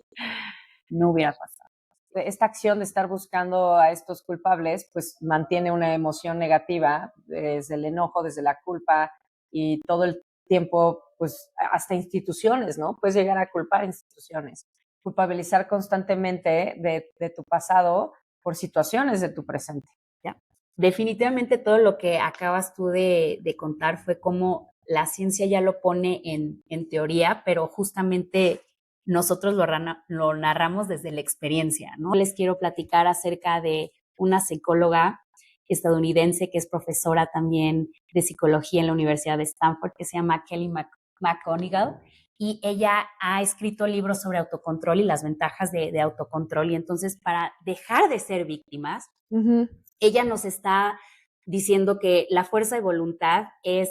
no hubiera pasado. Esta acción de estar buscando a estos culpables, pues mantiene una emoción negativa desde el enojo, desde la culpa, y todo el tiempo, pues hasta instituciones, ¿no? Puedes llegar a culpar instituciones, culpabilizar constantemente de tu pasado por situaciones de tu presente. ¿Ya? Definitivamente todo lo que acabas tú de contar fue como la ciencia ya lo pone en teoría, pero justamente nosotros lo narramos desde la experiencia, ¿no? Les quiero platicar acerca de una psicóloga estadounidense que es profesora también de psicología en la Universidad de Stanford, que se llama Kelly McGonigal, y ella ha escrito libros sobre autocontrol y las ventajas de autocontrol. Y entonces, para dejar de ser víctimas, ella nos está diciendo que la fuerza de voluntad es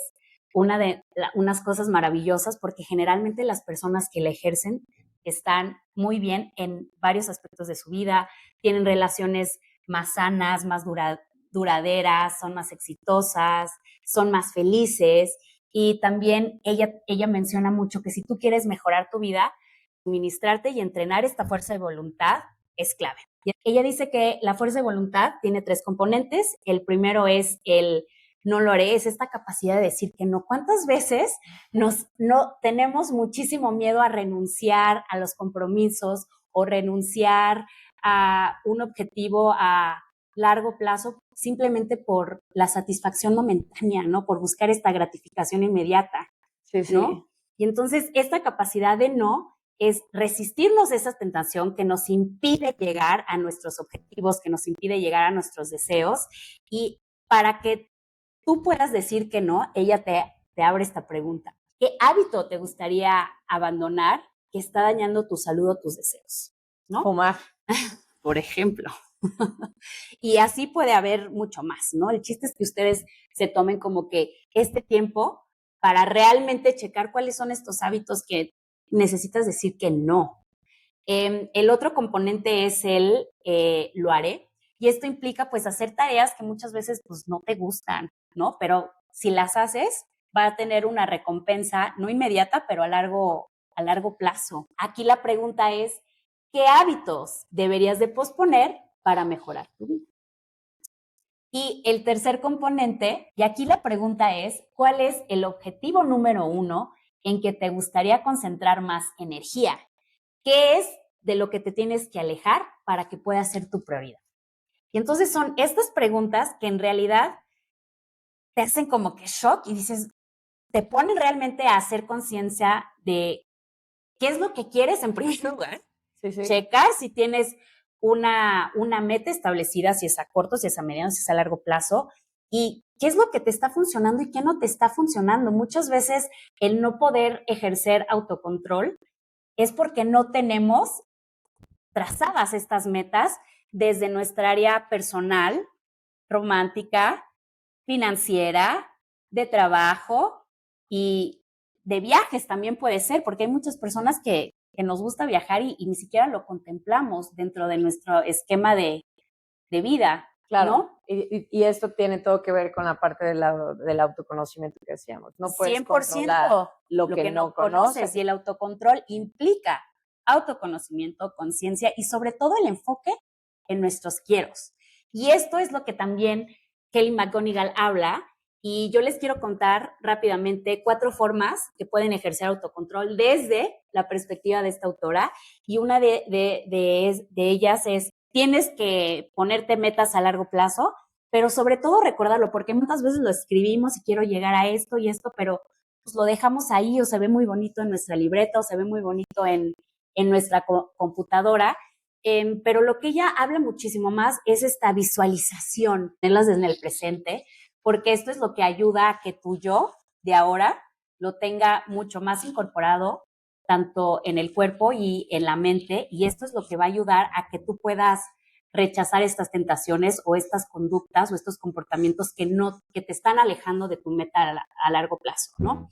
unas cosas maravillosas, porque generalmente las personas que la ejercen están muy bien en varios aspectos de su vida, tienen relaciones más sanas, más duraderas, son más exitosas, son más felices. Y también ella menciona mucho que si tú quieres mejorar tu vida, administrarte y entrenar esta fuerza de voluntad es clave. Ella dice que la fuerza de voluntad tiene 3 componentes. El primero es el no lo haré, es esta capacidad de decir que no. ¿Cuántas veces no tenemos muchísimo miedo a renunciar a los compromisos o renunciar a un objetivo a largo plazo simplemente por la satisfacción momentánea, ¿no? Por buscar esta gratificación inmediata, Sí, sí. ¿no? Y entonces esta capacidad de no es resistirnos a esa tentación que nos impide llegar a nuestros objetivos, que nos impide llegar a nuestros deseos. Y para que tú puedas decir que no, ella te abre esta pregunta. ¿Qué hábito te gustaría abandonar que está dañando tu salud o tus deseos? ¿No? Fumar. Por ejemplo. Y así puede haber mucho más, ¿no? El chiste es que ustedes se tomen como que este tiempo para realmente checar cuáles son estos hábitos que necesitas decir que no. El otro componente es el lo haré, y esto implica pues hacer tareas que muchas veces pues no te gustan, ¿no? Pero si las haces, va a tener una recompensa no inmediata, pero a largo plazo. Aquí la pregunta es, ¿qué hábitos deberías de posponer para mejorar tu vida? Y el tercer componente, y aquí la pregunta es, ¿cuál es el objetivo número 1 en que te gustaría concentrar más energía? ¿Qué es de lo que te tienes que alejar para que pueda ser tu prioridad? Y entonces son estas preguntas que en realidad te hacen como que shock y dices, te ponen realmente a hacer conciencia de qué es lo que quieres en primer lugar. Sí, sí. Checar si tienes una meta establecida, si es a corto, si es a mediano, si es a largo plazo, y qué es lo que te está funcionando y qué no te está funcionando. Muchas veces el no poder ejercer autocontrol es porque no tenemos trazadas estas metas desde nuestra área personal, romántica, financiera, de trabajo y de viajes también puede ser, porque hay muchas personas que nos gusta viajar y ni siquiera lo contemplamos dentro de nuestro esquema de vida, Claro. ¿no? Y esto tiene todo que ver con la parte del autoconocimiento que decíamos. No puedes 100% controlar lo que no conoces. Y el autocontrol implica autoconocimiento, conciencia y sobre todo el enfoque en nuestros quieros. Y esto es lo que también Kelly McGonigal habla. Y yo les quiero contar rápidamente 4 formas que pueden ejercer autocontrol desde la perspectiva de esta autora. Y una de ellas es, tienes que ponerte metas a largo plazo, pero sobre todo recordarlo, porque muchas veces lo escribimos y quiero llegar a esto y esto, pero pues lo dejamos ahí o se ve muy bonito en nuestra libreta o se ve muy bonito en nuestra computadora. Pero lo que ella habla muchísimo más es esta visualización, tenerlas en el presente, porque esto es lo que ayuda a que tu yo de ahora lo tenga mucho más incorporado, tanto en el cuerpo y en la mente, y esto es lo que va a ayudar a que tú puedas rechazar estas tentaciones o estas conductas o estos comportamientos que te están alejando de tu meta a largo plazo, ¿no?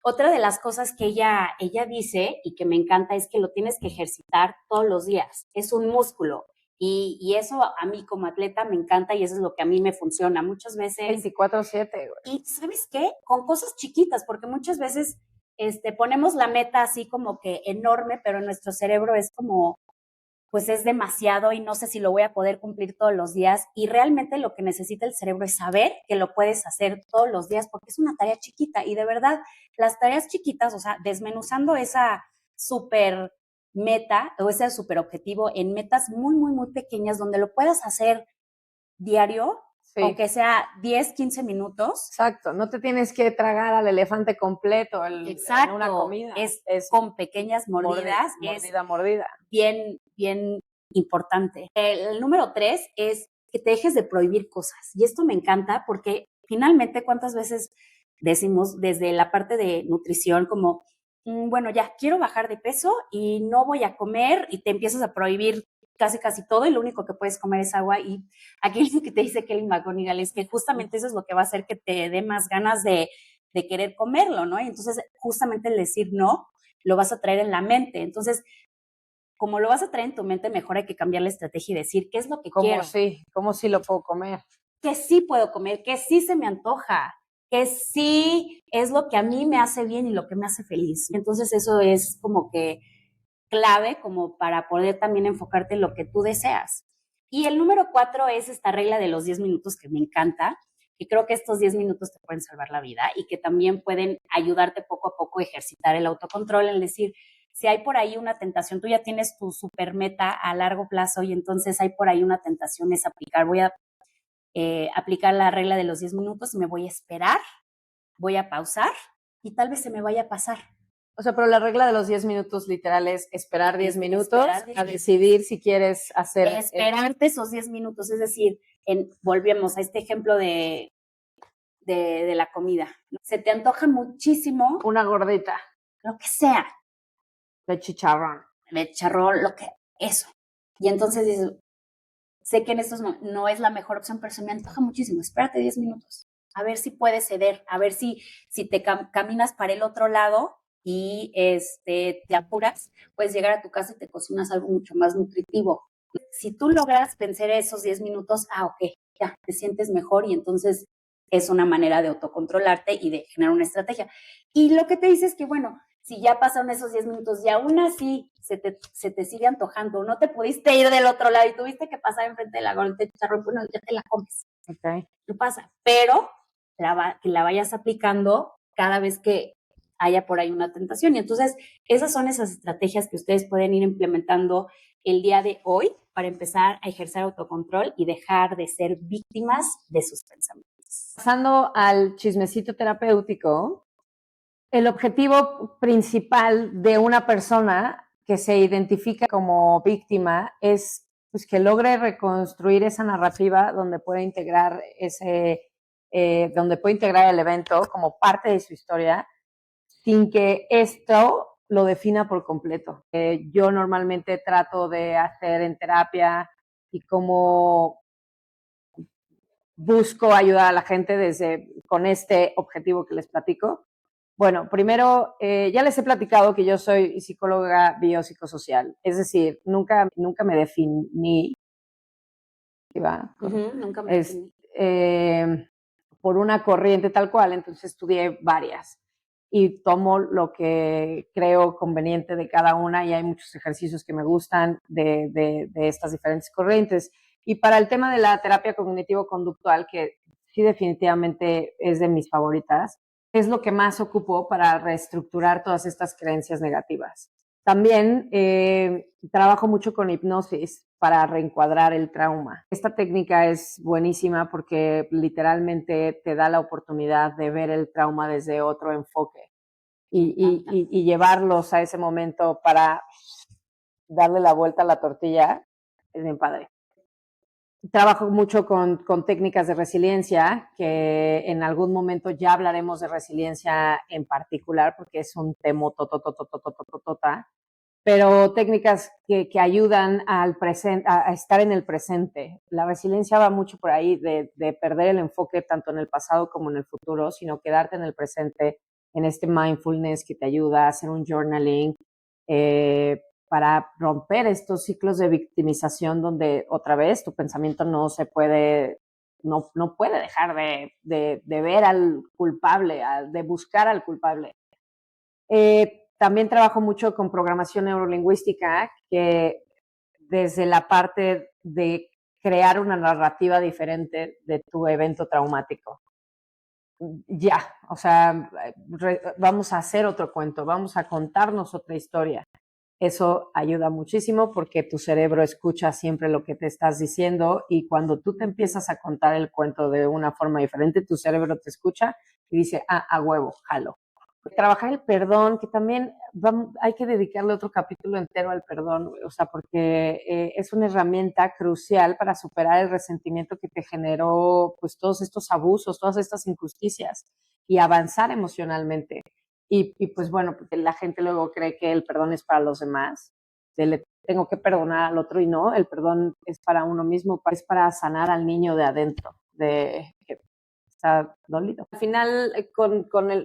Otra de las cosas que ella dice y que me encanta es que lo tienes que ejercitar todos los días. Es un músculo. Y eso a mí como atleta me encanta y eso es lo que a mí me funciona. Muchas veces... 24/7, güey. Y ¿sabes qué? Con cosas chiquitas, porque muchas veces ponemos la meta así como que enorme, pero nuestro cerebro es como, pues es demasiado y no sé si lo voy a poder cumplir todos los días. Y realmente lo que necesita el cerebro es saber que lo puedes hacer todos los días porque es una tarea chiquita. Y de verdad, las tareas chiquitas, o sea, desmenuzando esa super meta o ese super objetivo en metas muy, muy, muy pequeñas donde lo puedas hacer diario, sí, aunque sea 10, 15 minutos. Exacto, no te tienes que tragar al elefante completo en una comida. Es con pequeñas mordidas. Mordida. Bien, bien importante. El número 3 es que te dejes de prohibir cosas. Y esto me encanta porque finalmente, ¿cuántas veces decimos desde la parte de nutrición como, bueno, ya quiero bajar de peso y no voy a comer y te empiezas a prohibir casi todo y lo único que puedes comer es agua? Y aquí lo que te dice Kelly McGonigal es que justamente eso es lo que va a hacer que te dé más ganas de querer comerlo, ¿no? Y entonces justamente el decir no lo vas a traer en la mente. Entonces, como lo vas a traer en tu mente, mejor hay que cambiar la estrategia y decir, ¿qué es lo que quiero? ¿Cómo sí lo puedo comer? Que sí puedo comer, que sí se me antoja, que sí es lo que a mí me hace bien y lo que me hace feliz. Entonces eso es como que clave como para poder también enfocarte en lo que tú deseas. Y el número 4 es esta regla de los 10 minutos que me encanta, y creo que estos 10 minutos te pueden salvar la vida y que también pueden ayudarte poco a poco a ejercitar el autocontrol, es decir, si hay por ahí una tentación, tú ya tienes tu super meta a largo plazo y entonces hay por ahí una tentación, es voy a aplicar la regla de los 10 minutos y me voy a esperar, voy a pausar y tal vez se me vaya a pasar. O sea, pero la regla de los 10 minutos literal es esperar 10 minutos a decidir si quieres hacer... Esperarte esos 10 minutos, es decir, volvemos a este ejemplo de la comida. Se te antoja muchísimo una gordita, lo que sea, de chicharrón, eso. Y entonces dices, sé que en estos no es la mejor opción, pero se me antoja muchísimo. Espérate 10 minutos, a ver si puedes ceder, a ver si te caminas para el otro lado y te apuras, puedes llegar a tu casa y te cocinas algo mucho más nutritivo. Si tú logras vencer esos 10 minutos, ok, ya te sientes mejor y entonces es una manera de autocontrolarte y de generar una estrategia. Y lo que te dice es que, bueno, si ya pasaron esos 10 minutos y aún así se te sigue antojando, no te pudiste ir del otro lado y tuviste que pasar enfrente de la gordita de chicharrón, bueno, ya te la comes. Okay. No pasa, pero que la vayas aplicando cada vez que haya por ahí una tentación. Y entonces, esas son esas estrategias que ustedes pueden ir implementando el día de hoy para empezar a ejercer autocontrol y dejar de ser víctimas de sus pensamientos. Pasando al chismecito terapéutico, el objetivo principal de una persona que se identifica como víctima es pues, que logre reconstruir esa narrativa donde puede integrar el evento como parte de su historia sin que esto lo defina por completo. Yo normalmente trato de hacer en terapia y como busco ayudar a la gente con este objetivo que les platico? Bueno, primero, ya les he platicado que yo soy psicóloga biopsicosocial, es decir, nunca me definí, Nunca me definí. por una corriente tal cual, entonces estudié varias y tomo lo que creo conveniente de cada una y hay muchos ejercicios que me gustan de estas diferentes corrientes. Y para el tema de la terapia cognitivo-conductual, que sí definitivamente es de mis favoritas, es lo que más ocupo para reestructurar todas estas creencias negativas. También trabajo mucho con hipnosis para reencuadrar el trauma. Esta técnica es buenísima porque literalmente te da la oportunidad de ver el trauma desde otro enfoque y llevarlos a ese momento para darle la vuelta a la tortilla. Es bien padre. Trabajo mucho con técnicas de resiliencia, que en algún momento ya hablaremos de resiliencia en particular, porque es un tema totototototototota, pero técnicas que ayudan al presente, a estar en el presente. La resiliencia va mucho por ahí de perder el enfoque tanto en el pasado como en el futuro, sino quedarte en el presente, en este mindfulness que te ayuda a hacer un journaling, para romper estos ciclos de victimización donde otra vez tu pensamiento no puede dejar de ver al culpable, de buscar al culpable. También trabajo mucho con programación neurolingüística, que desde la parte de crear una narrativa diferente de tu evento traumático. Ya, o sea, vamos a hacer otro cuento, vamos a contarnos otra historia. Eso ayuda muchísimo porque tu cerebro escucha siempre lo que te estás diciendo y cuando tú te empiezas a contar el cuento de una forma diferente, tu cerebro te escucha y dice, a huevo, jalo. Trabajar el perdón, que también hay que dedicarle otro capítulo entero al perdón, o sea, porque es una herramienta crucial para superar el resentimiento que te generó, pues, todos estos abusos, todas estas injusticias y avanzar emocionalmente. Y pues bueno, porque la gente luego cree que el perdón es para los demás, tengo que perdonar al otro y no, el perdón es para uno mismo, es para sanar al niño de adentro, que está dolido. Al final,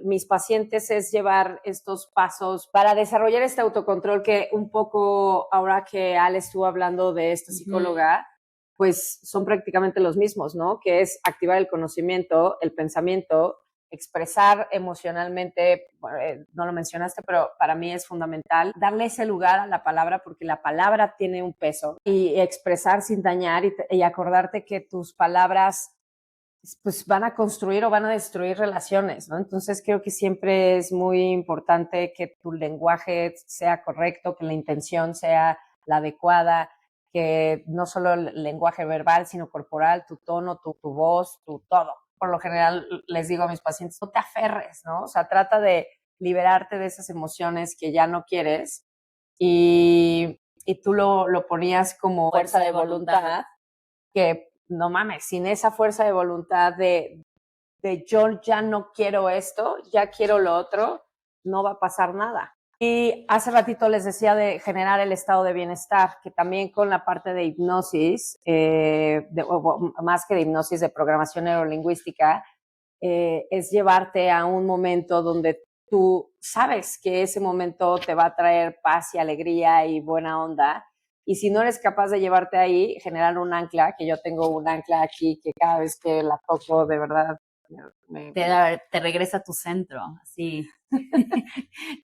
mis pacientes es llevar estos pasos para desarrollar este autocontrol que un poco, ahora que Ale estuvo hablando de esta psicóloga, pues son prácticamente los mismos, ¿no? Que es activar el conocimiento, el pensamiento, expresar emocionalmente, no lo mencionaste, pero para mí es fundamental darle ese lugar a la palabra porque la palabra tiene un peso y expresar sin dañar y acordarte que tus palabras pues van a construir o van a destruir relaciones, ¿no? Entonces creo que siempre es muy importante que tu lenguaje sea correcto, que la intención sea la adecuada, que no solo el lenguaje verbal, sino corporal, tu tono, tu voz, tu todo. Por lo general les digo a mis pacientes, no te aferres, ¿no? O sea, trata de liberarte de esas emociones que ya no quieres y tú lo ponías como fuerza de voluntad, que no mames, sin esa fuerza de voluntad de yo ya no quiero esto, ya quiero lo otro, no va a pasar nada. Y hace ratito les decía de generar el estado de bienestar, que también con la parte de hipnosis, más que de hipnosis, de programación neurolingüística, es llevarte a un momento donde tú sabes que ese momento te va a traer paz y alegría y buena onda. Y si no eres capaz de llevarte ahí, generar un ancla, que yo tengo un ancla aquí que cada vez que la toco, de verdad, te regresa a tu centro, así.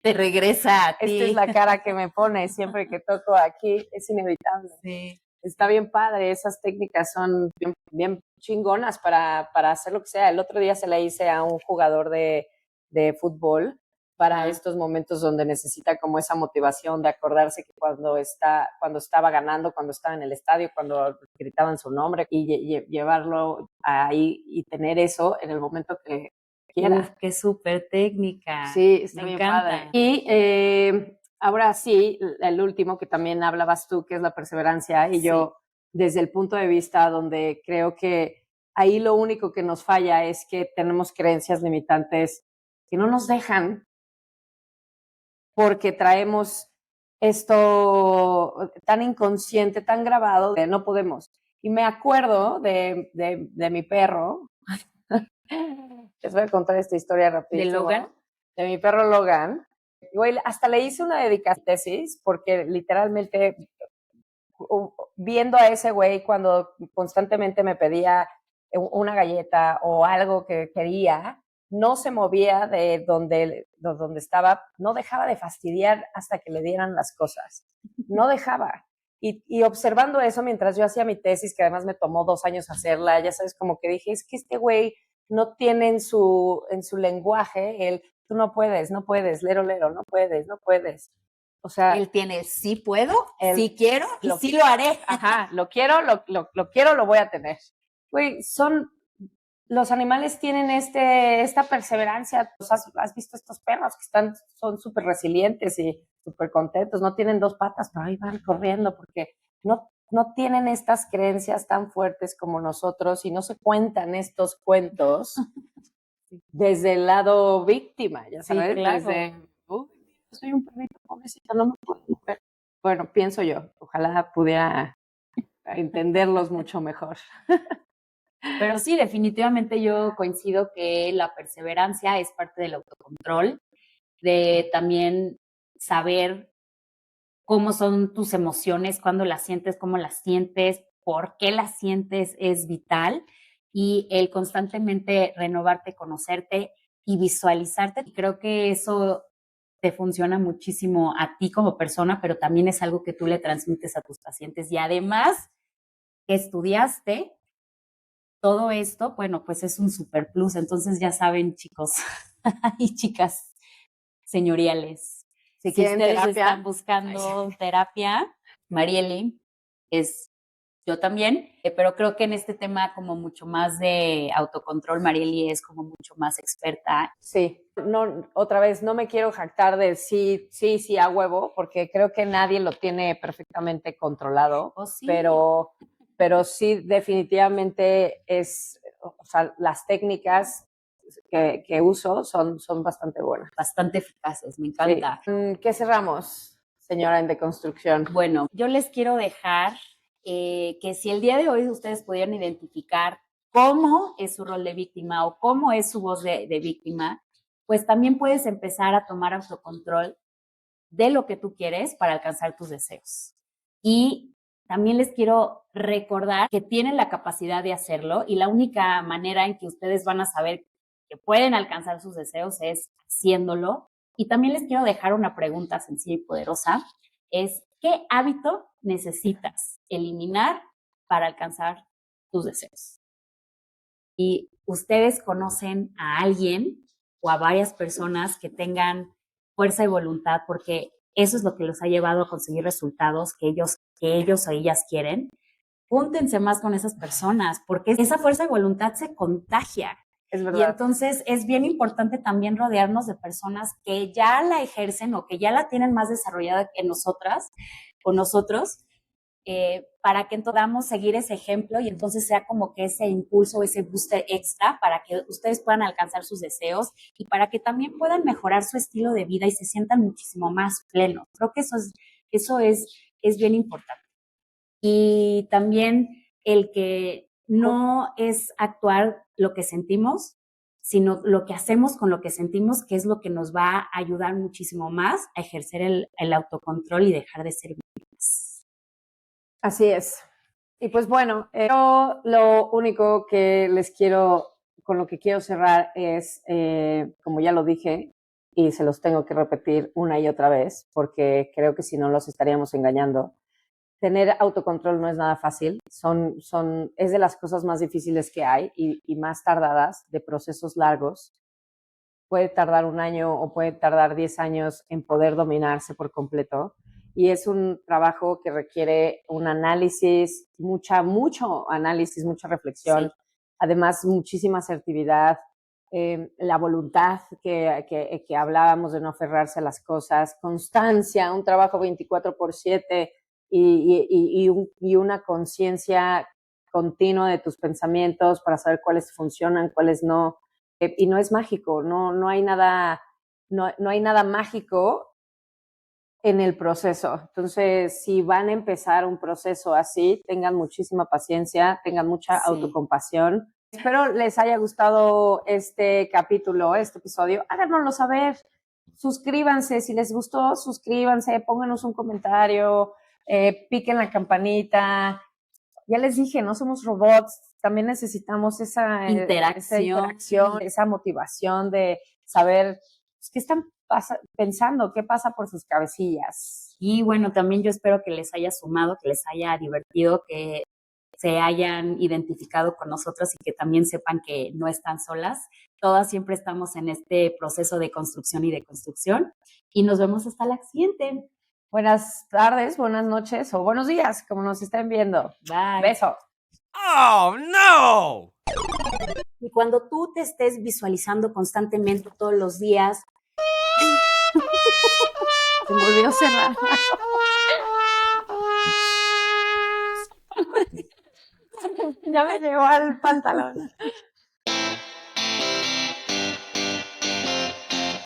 Te regresa a ti. Esta es la cara que me pone siempre que toco aquí, es inevitable. Sí. Está bien padre, esas técnicas son bien chingonas para hacer lo que sea. El otro día se la hice a un jugador de fútbol para estos momentos donde necesita como esa motivación de acordarse que cuando estaba ganando, cuando estaba en el estadio, cuando gritaban su nombre y llevarlo ahí y tener eso en el momento que quiera. Uf, qué súper técnica. Sí, está me bien encanta. padre. Y ahora sí, el último que también hablabas tú, que es la perseverancia, y yo desde el punto de vista donde creo que ahí lo único que nos falla es que tenemos creencias limitantes que no nos dejan porque traemos esto tan inconsciente, tan grabado, que no podemos. Y me acuerdo de mi perro. Les voy a contar esta historia rapidísimo. ¿De Logan? De mi perro Logan. Güey, hasta le hice una dedicatesis porque literalmente viendo a ese güey cuando constantemente me pedía una galleta o algo que quería, no se movía de donde estaba, no dejaba de fastidiar hasta que le dieran las cosas. No dejaba. Y observando eso mientras yo hacía mi tesis, que además me tomó 2 años hacerla, ya sabes, como que dije, es que este güey no tiene en su lenguaje el, tú no puedes, lero, no puedes. O sea, él tiene sí puedo, sí quiero y sí lo haré. Ajá, lo quiero, lo voy a tener. Güey, los animales tienen esta perseverancia. Pues, has visto estos perros que son súper resilientes y súper contentos, no tienen 2 patas, pero ahí van corriendo porque no tienen estas creencias tan fuertes como nosotros y no se cuentan estos cuentos desde el lado víctima, ya sabes, sí, claro. desde, soy un perrito pobrecito, no me puedo mover. Bueno, pienso yo, ojalá pudiera entenderlos mucho mejor. Pero sí, definitivamente yo coincido que la perseverancia es parte del autocontrol, de también saber cómo son tus emociones, cuándo las sientes, cómo las sientes, por qué las sientes es vital y el constantemente renovarte, conocerte y visualizarte. Creo que eso te funciona muchísimo a ti como persona, pero también es algo que tú le transmites a tus pacientes y además que estudiaste todo esto, bueno, pues es un super plus. Entonces ya saben, chicos y chicas señoriales, Si si quieren ustedes terapia, están buscando terapia, Marieli es yo también, pero creo que en este tema como mucho más de autocontrol, Marieli es como mucho más experta. Sí, no, otra vez, no me quiero jactar de sí a huevo, porque creo que nadie lo tiene perfectamente controlado, Oh, sí. pero sí definitivamente o sea, las técnicas que uso son bastante buenas. Bastante eficaces, me encanta. Sí. ¿Qué cerramos, señora en deconstrucción? Bueno, yo les quiero dejar que si el día de hoy ustedes pudieran identificar cómo es su rol de víctima o cómo es su voz de víctima, pues también puedes empezar a tomar autocontrol de lo que tú quieres para alcanzar tus deseos. Y también les quiero recordar que tienen la capacidad de hacerlo y la única manera en que ustedes van a saber que pueden alcanzar sus deseos es haciéndolo. Y también les quiero dejar una pregunta sencilla y poderosa, es ¿qué hábito necesitas eliminar para alcanzar tus deseos? Y ustedes conocen a alguien o a varias personas que tengan fuerza y voluntad, porque eso es lo que los ha llevado a conseguir resultados que ellos o ellas quieren. Júntense más con esas personas, porque esa fuerza y voluntad se contagia. Es verdad. Y entonces es bien importante también rodearnos de personas que ya la ejercen o que ya la tienen más desarrollada que nosotras o nosotros, para que podamos seguir ese ejemplo y entonces sea como que ese impulso, ese booster extra para que ustedes puedan alcanzar sus deseos y para que también puedan mejorar su estilo de vida y se sientan muchísimo más plenos. Creo que eso es bien importante. Y también el que no es actuar lo que sentimos, sino lo que hacemos con lo que sentimos, que es lo que nos va a ayudar muchísimo más a ejercer el autocontrol y dejar de ser víctimas. Así es. Y pues bueno, yo lo único que con lo que quiero cerrar es, como ya lo dije, y se los tengo que repetir una y otra vez, porque creo que si no los estaríamos engañando. Tener autocontrol no es nada fácil, es de las cosas más difíciles que hay y más tardadas, de procesos largos. Puede tardar 1 año o puede tardar 10 años en poder dominarse por completo. Y es un trabajo que requiere un análisis, mucho análisis, mucha reflexión, sí. Además muchísima asertividad, la voluntad que hablábamos de no aferrarse a las cosas, constancia, un trabajo 24/7 y una conciencia continua de tus pensamientos para saber cuáles funcionan, cuáles no. Y no es mágico, no hay nada mágico en el proceso. Entonces, si van a empezar un proceso así, tengan muchísima paciencia, tengan mucha autocompasión. Espero les haya gustado este capítulo, este episodio. Háganoslo saber. Suscríbanse, si les gustó, suscríbanse, pónganos un comentario, piquen la campanita. Ya les dije, no somos robots, también necesitamos esa interacción, esa motivación de saber qué están pensando, qué pasa por sus cabecillas. Y bueno, también yo espero que les haya sumado, que les haya divertido, que se hayan identificado con nosotros y que también sepan que no están solas. Todas siempre estamos en este proceso de construcción y de construcción. Y nos vemos hasta la siguiente. Buenas tardes, buenas noches o buenos días, como nos estén viendo. Bye. Beso. ¡Oh, no! Y cuando tú te estés visualizando constantemente todos los días, se me olvidó cerrar. Ya me llegó al pantalón.